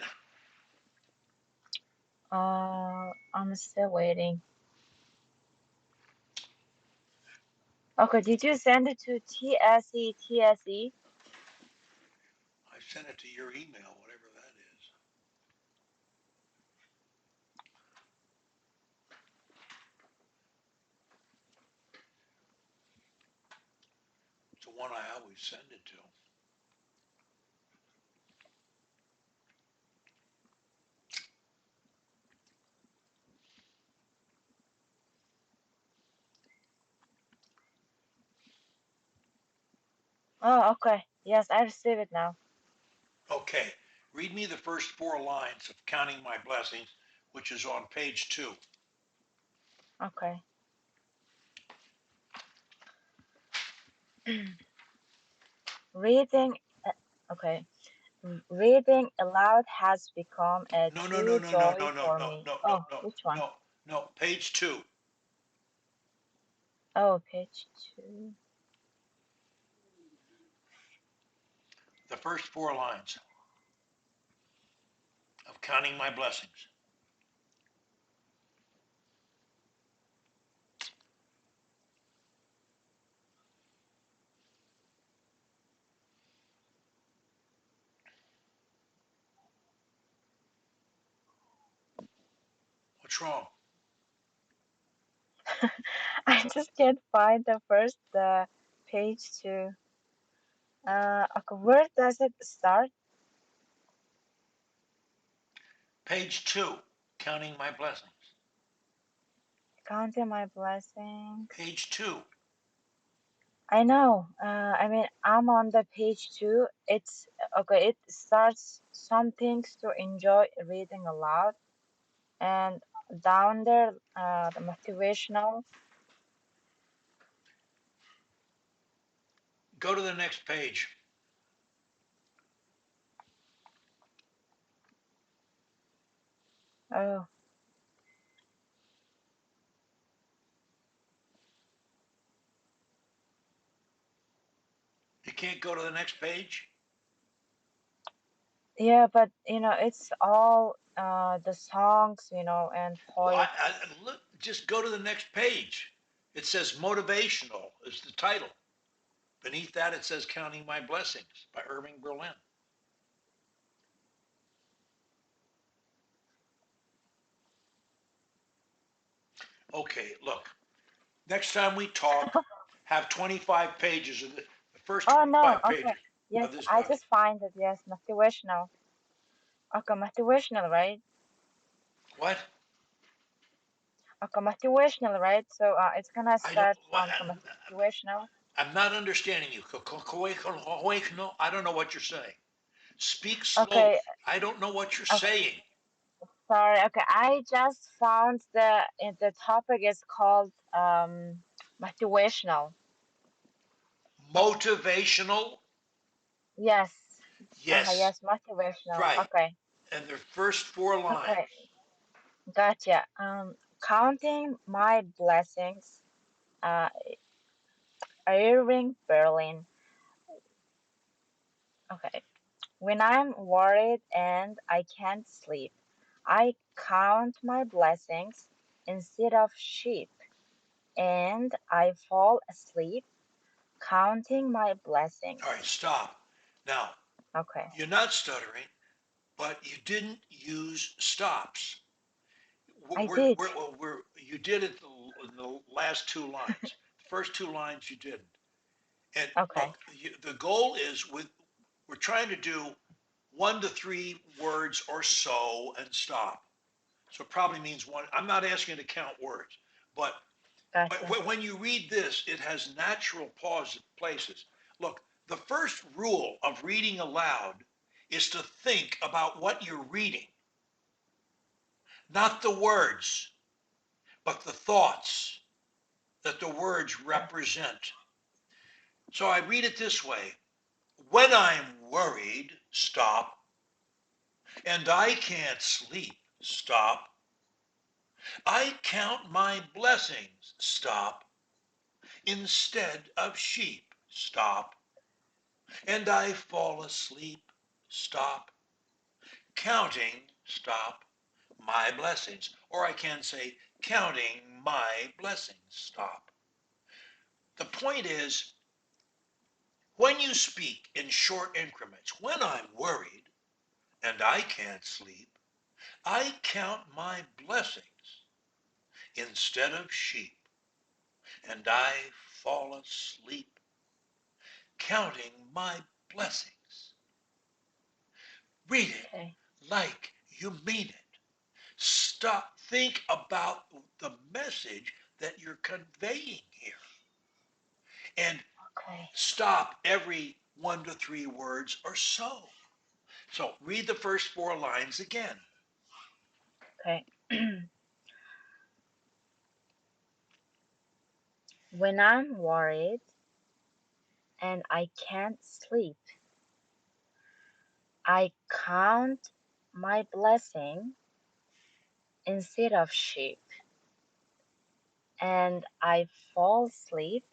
I'm still waiting. Okay, did you send it to TSE? I sent it to your email, whatever that is. It's the one I always send it to. Oh, okay. Yes, I receive it now. Okay, read me the first four lines of Counting My Blessings, which is on page 2. Okay. Reading, uh, okay. Reading aloud has become a No, no, no, true no, no, joy no, no, for no, me. no, no, Oh, no, which one? no, no. Page 2, Oh, page two. the first four lines of Counting My Blessings. What's wrong? I just can't find the first page two. Okay, where does it start? Page 2, Counting My Blessings. Counting my blessings. Page 2. I know. I mean, I'm on the page two. It's okay. It starts some things to enjoy reading aloud, and down there, the motivational. Go to the next page. Oh, You can't go to the next page? yeah, but it's all the songs, and Well, poets. look, just go to the next page. It says motivational is the title. Beneath that, it says Counting My Blessings by Irving Berlin. Okay, look, next time we talk, have 25 pages of the first Oh no, 25 okay. pages Yes, of this I just document. find it. Yes, motivational. Okay, motivational, right? What? Okay, motivational, right? So it's gonna I don't, start from motivational. I'm not understanding you. No, I don't know what you're saying. Speak slowly. Okay, I don't know what you're okay. saying. Sorry. Okay, I just found the topic is called motivational. Motivational? Yes. Yes, Yes, motivational. right. Okay. And their first four Okay. lines. Gotcha. Counting my blessings. Uh, Irving Berlin. Okay. When I'm worried and I can't sleep, I count my blessings instead of sheep, and I fall asleep counting my All right, blessings. stop. Now, Okay. you're not stuttering, but you didn't use stops. I did. You did it in the last two lines. The first two lines you didn't. And Okay. look, the goal is we're trying to do 1 to 3 words or so and stop. So it probably means one. I'm not asking you to count words, but Gotcha. when you read this, it has natural pause places. Look, the first rule of reading aloud is to think about what you're reading, not the words, but the thoughts that the words Okay. represent. So I read it this way. When I'm worried, stop, and I can't sleep, stop. I count my blessings, stop, instead of sheep, stop. And I fall asleep, stop, counting, stop, my blessings. Or I can say, counting my blessings, stop. The point is, when you speak in short increments, when I'm worried and I can't sleep, I count my blessings instead of sheep, and I fall asleep counting my blessings. Read it Okay. like you mean it. Stop, think about the message that you're conveying here, and Okay. stop every 1 to 3 words or so. So read the first four lines again. Okay. When I'm worried and I can't sleep, I count my blessing instead of sheep, and I fall asleep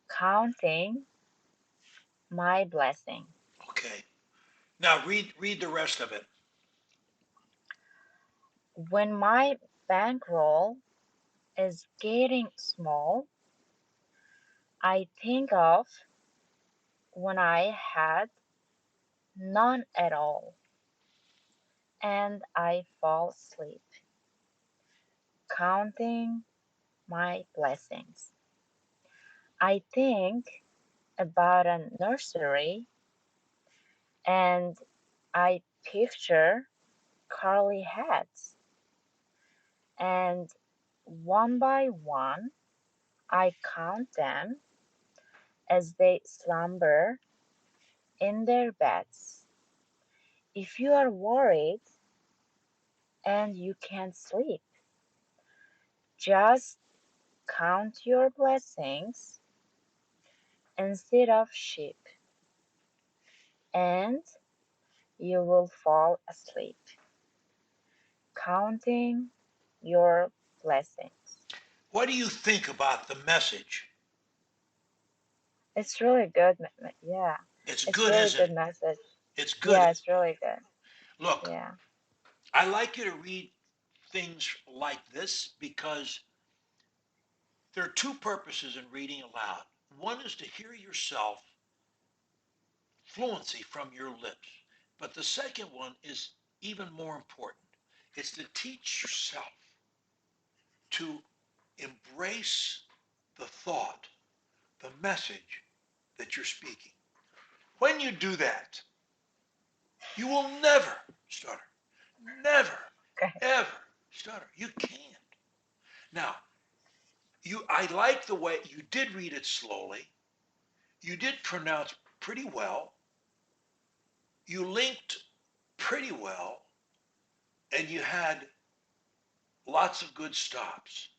counting my blessing. Okay. Now read the rest of it. When my bankroll is getting small, I think of when I had none at all, and I fall asleep counting my blessings. I think about a nursery, and I picture curly heads, and one by one I count them as they slumber in their beds. If you are worried and you can't sleep, just count your blessings instead of sheep, and you will fall asleep counting your blessings. What do you think about the message? It's really good. Yeah, It's it's good, really isn't good it? message. It's good, Yeah, isn't it's really good. it? Look, Yeah. I like you to read things like this because there are two purposes in reading aloud. One is to hear yourself fluency from your lips. But the second one is even more important. It's to teach yourself to embrace the thought, the message that you're speaking. When you do that, you will never stutter. Never, Okay. ever stutter. You can't. Now, I like the way you did read it slowly. You did pronounce pretty well. You linked pretty well, and you had lots of good stops.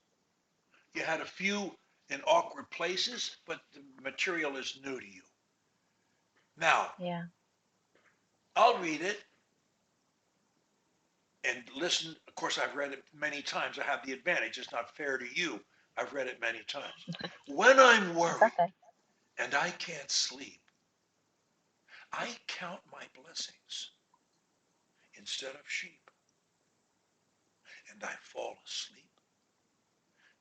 You had a few in awkward places, but the material is new to you. Now, Yeah. I'll read it and listen. Of course, I've read it many times. I have the advantage. It's not fair to you. I've read it many times. When I'm It's worried okay. and I can't sleep, I count my blessings instead of sheep, and I fall asleep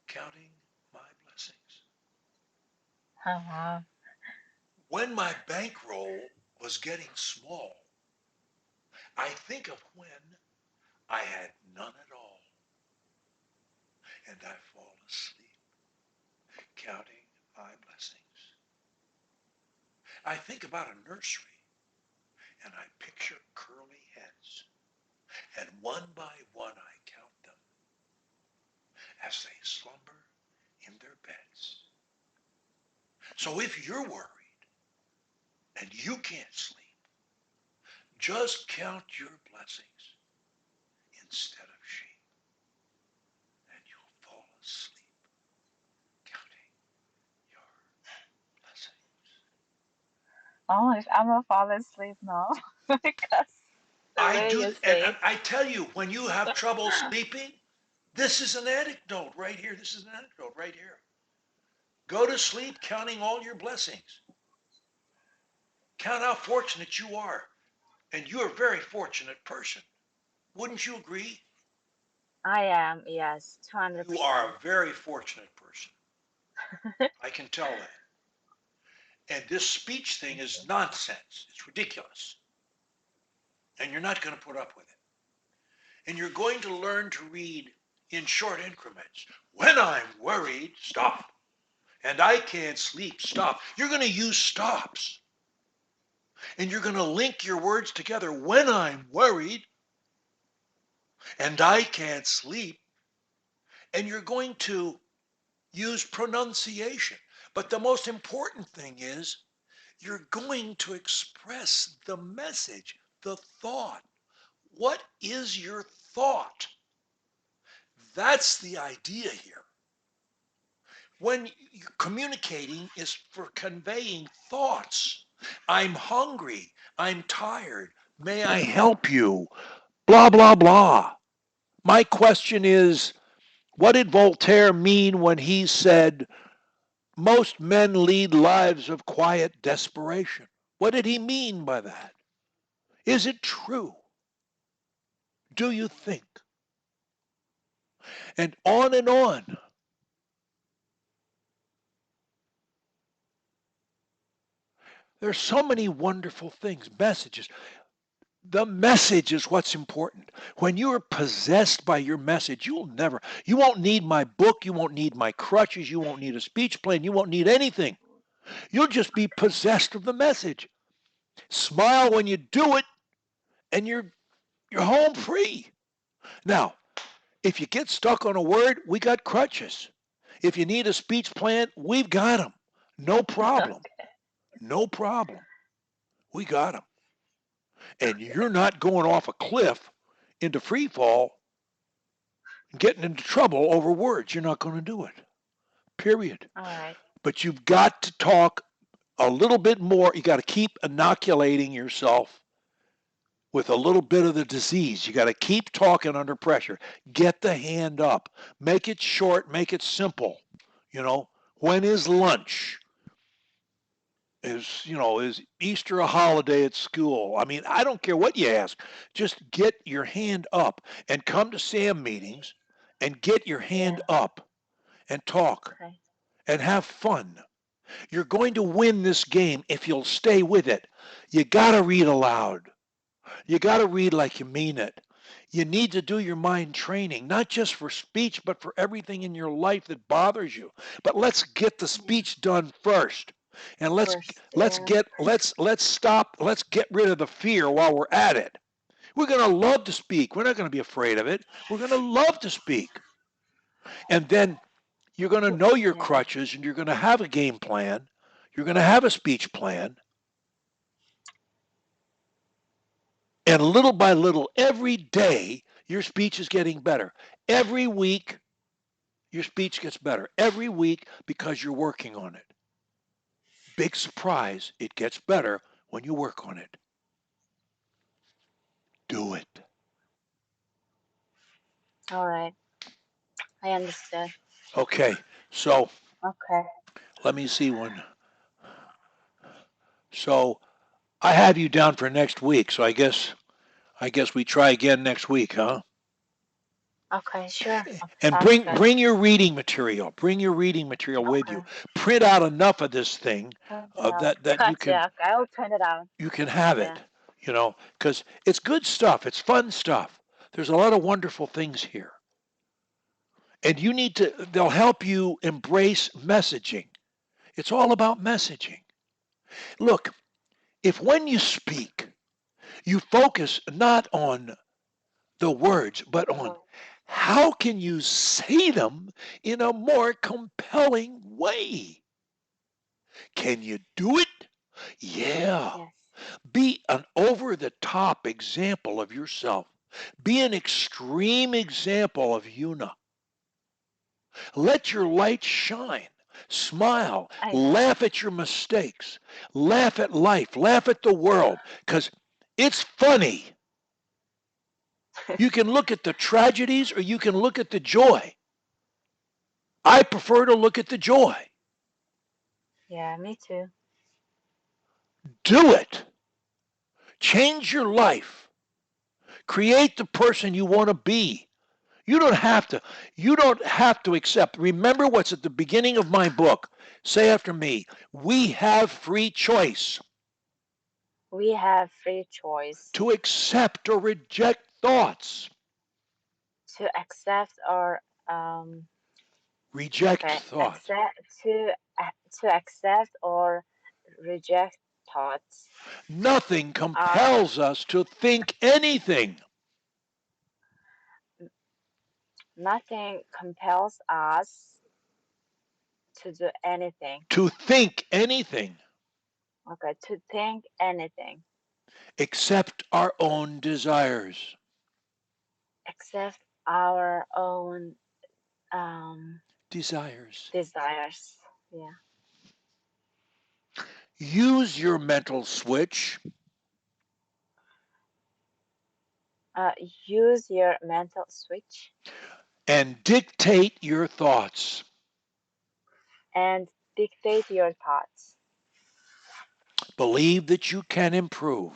counting my blessings. Oh, wow. When my bankroll was getting small, I think of when I had none at all, and I fall asleep counting my blessings. I think about a nursery, and I picture curly heads, and one by one I count them as they slumber in their beds. So if you're worried and you can't sleep, just count your blessings instead of sheep, and you'll fall asleep counting your blessings. Oh, if I'm gonna fall asleep now because the I way do, you and say it. I tell you, when you have trouble sleeping, this is an anecdote right here. This is an anecdote right here. Go to sleep counting all your blessings. Count how fortunate you are. And you're a very fortunate person. Wouldn't you agree? I am, yes, You are 200%. a very fortunate person. I can tell that. And this speech thing Thank is you. nonsense. It's ridiculous. And you're not going to put up with it. And you're going to learn to read in short increments. When I'm worried, stop. And I can't sleep, stop. You're going to use stops. And you're going to link your words together. When I'm worried and I can't sleep, and you're going to use pronunciation. But the most important thing is you're going to express the message, the thought. What is your thought? That's the idea here. When you're communicating is for conveying thoughts. I'm hungry. I'm tired. May I help you? Blah, blah, blah. My question is, what did Voltaire mean when he said, most men lead lives of quiet desperation? What did he mean by that? Is it true? Do you think? And on and on. There's so many wonderful things, messages. The message is what's important. When you are possessed by your message, you won't need my book, you won't need my crutches, you won't need a speech plan, you won't need anything. You'll just be possessed of the message. Smile when you do it, and you're home free. Now, if you get stuck on a word, we got crutches. If you need a speech plan, we've got them. No problem. No problem. We got them. And you're not going off a cliff into free fall and getting into trouble over words. You're not going to do it. Period. All right. But you've got to talk a little bit more. You got to keep inoculating yourself with a little bit of the disease. You got to keep talking under pressure. Get the hand up. Make it short, make it simple. You know, when is lunch? Is Easter a holiday at school? I mean, I don't care what you ask. Just get your hand up and come to SAM meetings and get your hand Yeah. up and talk Okay. and have fun. You're going to win this game if you'll stay with it. You got to read aloud. You got to read like you mean it. You need to do your mind training, not just for speech, but for everything in your life that bothers you. But let's get the Yeah. speech done first. And let's First, let's yeah. get let's stop, let's get rid of the fear while we're at it. We're going to love to speak. We're not going to be afraid of it. We're going to love to speak. And then you're going to know your Yeah. crutches and you're going to have a game plan. You're going to have a speech plan. And little by little, every day, your speech is getting better. Every week, your speech gets better. Every week, because you're working on it. Big surprise, it gets better when you work on it, do it. All right. I understood. Okay, so Okay. let me see one. So I have you down for next week. So I guess we try again next week, huh? Okay, sure. And Sounds bring good. bring your reading material. Bring your reading material with you. Okay. Print out enough of this thing Print it out. that you can Gotcha. Okay, I'll print it out. have Yeah. it. Because it's good stuff. It's fun stuff. There's a lot of wonderful things here, and you need to. They'll help you embrace messaging. It's all about messaging. Look, if when you speak, you focus not on the words, but The on word. how can you say them in a more compelling way? Can you do it? Yeah. Yes. Be an over the top example of yourself. Be an extreme example of Una. Let your light shine. Smile. I know. Laugh at your mistakes. Laugh at life. Laugh at the world. Because it's funny. You can look at the tragedies or you can look at the joy. I prefer to look at the joy. Yeah, me too. Do it. Change your life. Create the person you want to be. You don't have to. You don't have to accept. Remember what's at the beginning of my book. Say after me. We have free choice We have free choice to accept or reject thoughts. to accept or um Reject okay, thoughts. to accept or reject thoughts. Nothing Uh, compels us to think anything. Nothing compels us to do anything. To think anything Okay, to think anything except our own desires. except our own Desires. desires. Yeah. Use your mental switch Uh, Use your mental switch and dictate your thoughts. and dictate your thoughts. Believe that you can improve,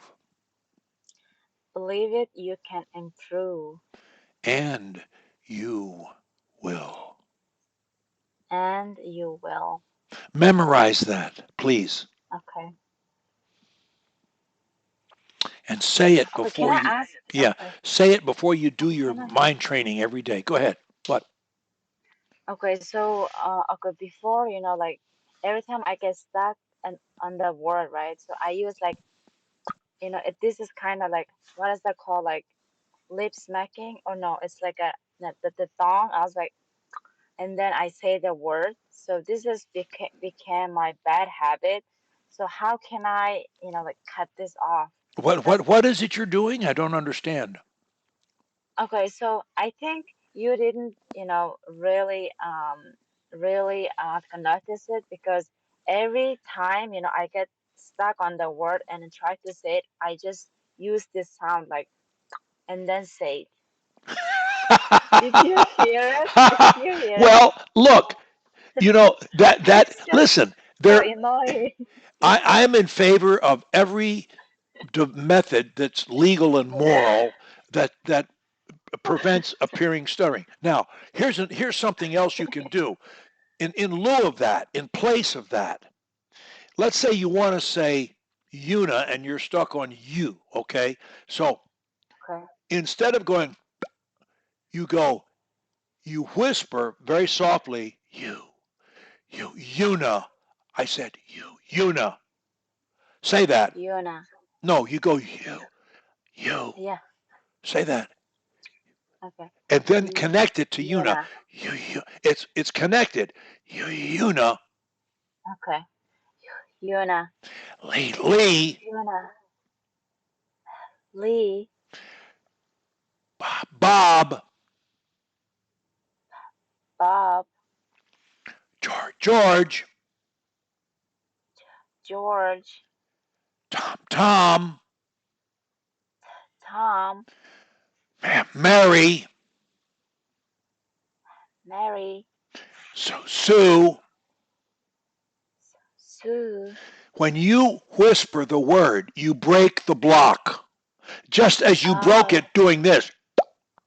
Believe it, you can improve, and you will. and you will. Memorize that, please, Okay. and say it Okay, can before I you. ask? Yeah, Okay. say it before you do Okay, your can I? mind training every day. Go ahead. What? Okay, so okay, before like every time I get stuck and on the word, right? So I use like this is kind of like what is that called? Like lip smacking or no? It's like the tongue. I was like, and then I say the word. So this is became my bad habit. So how can I like cut this off? What? Because What is it you're doing? I don't understand. okay, so I think you didn't, really notice it because every time, I get stuck on the word and then try to say it, I just use this sound like and then say it. Did you hear it? Did you hear it? Well, look, that It's just listen, so there annoying. I am in favor of every method that's legal and moral that prevents appearing stuttering. Now, here's something else you can do. In lieu of that, in place of that, let's say you want to say Una and you're stuck on you, okay? So Okay. instead of going, you go, you whisper very softly, you, Una. I said, Una. Say that. Yuna. No, you go, you. Yeah. Say that. Okay. And then You. connect it to Una. Yuna. It's connected. Una. Okay. Yuna. Lee, Yuna. Lee. Bob, Bob. George, George. Tom, Tom, Tom, Mary, Mary, Sue. Sue. When you whisper the word, you break the block, just as you broke Oh, it doing this.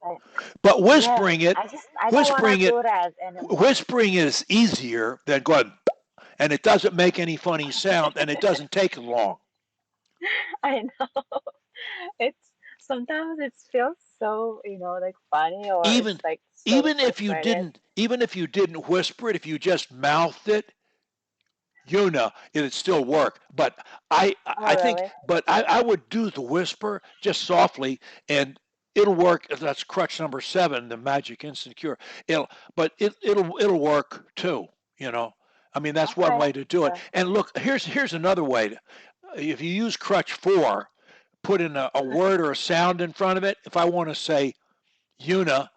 I, But yes. I don't wanna whispering it, do that anymore. whispering is easier than going, and it doesn't make any funny sound, and it doesn't take long. I know. It's sometimes it feels so, like funny or it's Even like so frustrated. even if you didn't whisper it, if you just mouthed it, you know it'd still work. But Oh, really? I would do the whisper just softly, and it'll work. That's crutch number 7, the magic instant cure. It'll work too. You know, I mean that's one Okay. way to do it. Sure. And look, here's another way. If you use crutch 4, put in a word or a sound in front of it. If I want to say Una,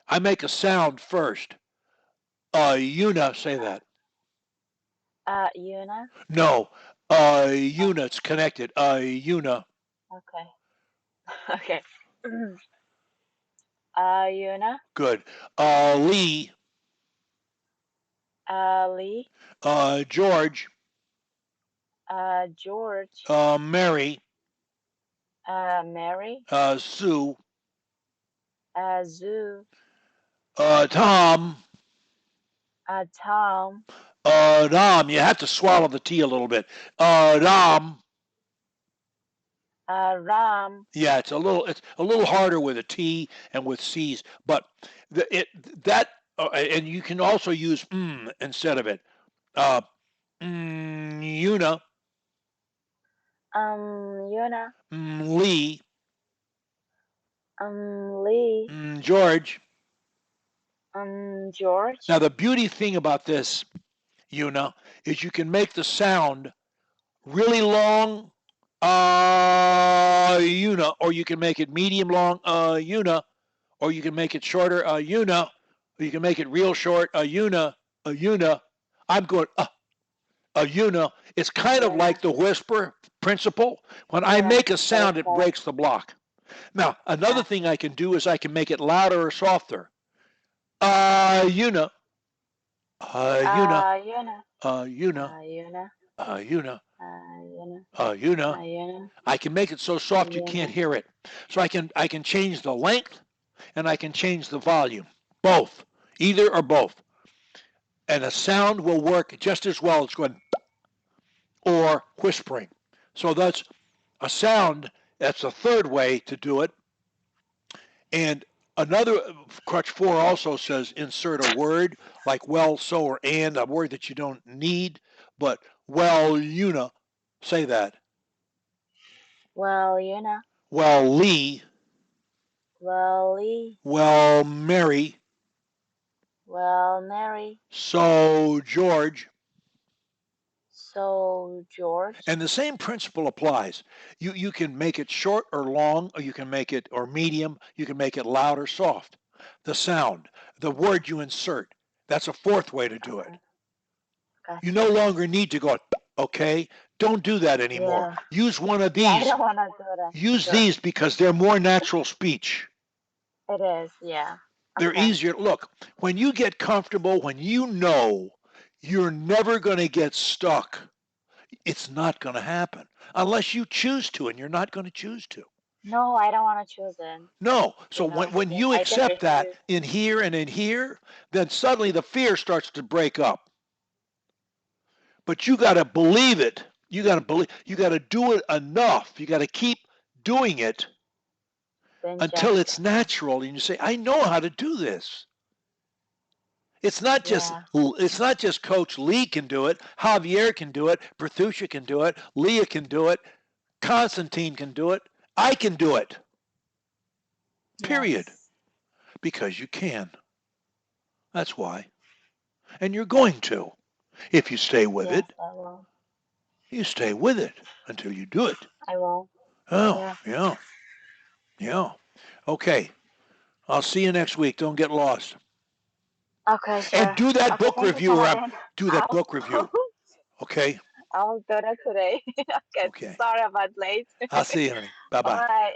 I make a sound first. Una, say that. Yuna. No, Oh, units connected. Una. okay. Okay. Yuna. Good. Lee. Lee. George. George. Mary. Mary. Sue. Zoo. Tom. Tom. Dom. You have to swallow the T a little bit. Dom. Ram. Yeah, it's a little harder with a T and with C's, but it that and you can also use instead of it. Uh, Una. Yuna. Lee. Lee. George. Now, George. the beauty thing about this, Una, is you can make the sound really long, Una, or you can make it medium long, Una, or you can make it shorter, Una, or you can make it real short, Una, Una. I'm going, Una. It's kind of Yuna. like the whisper principle. When I Yeah. make a But sound, it's it breaks the block. Now, another thing gotcha. I can do is I can make it louder or softer. Una, Una, Yuna. Una, Yuna. Una, Yuna. Una. Yuna. I can make it so soft you can't Yuna. hear it. So I can change the length and I can change the volume. Both. Either or both. And the sound will work just as well as going or whispering. So that's a sound. That's a third way to do it. And another crutch 4 also says insert a word like well, so, or and, a word that you don't need, but well, Una, say that. Well, Yuna. Well, Lee, Well, Lee. well, Mary, Well, Mary. so George. So, George. And the same principle applies. You can make it short or long, or you can make it or medium, you can make it loud or soft. The sound, the word you insert, that's a fourth way to do it. Okay. You no Gotcha. longer need to go, okay? Don't do that anymore. Yeah. Use one of Yeah, I these. don't want to do that. Use Sure. these because they're more natural speech. It is. Yeah. They're Okay. easier. Look, when you get comfortable, when you know you're never going to get stuck, it's not going to happen unless you choose to, and you're not going to choose to. No, I don't want to choose it. No. So when Yeah, you I can accept that refuse. in here and in here, then suddenly the fear starts to break up. But you got to believe it. You got to do it enough. You got to keep doing it The until it's injection. Yeah. natural and you say, I know how to do this. Yeah. It's not just Coach Lee can do it, Javier can do it, Berthucia can do it, Leah can do it, Constantine can do it. I can do it. Period. Yes. Because you can. That's why. And you're going to. If you stay with Yes, it, I will. you stay with it until you do it. I will. Oh, Yeah. yeah. Yeah. Okay. I'll see you next week. Don't get lost. Okay, And sure. do that Okay, book thank you review so or much, then. do that I'll, book review. Okay? I'll do that today. Okay, Okay. sorry about late. I'll see you, honey. Bye bye. Bye.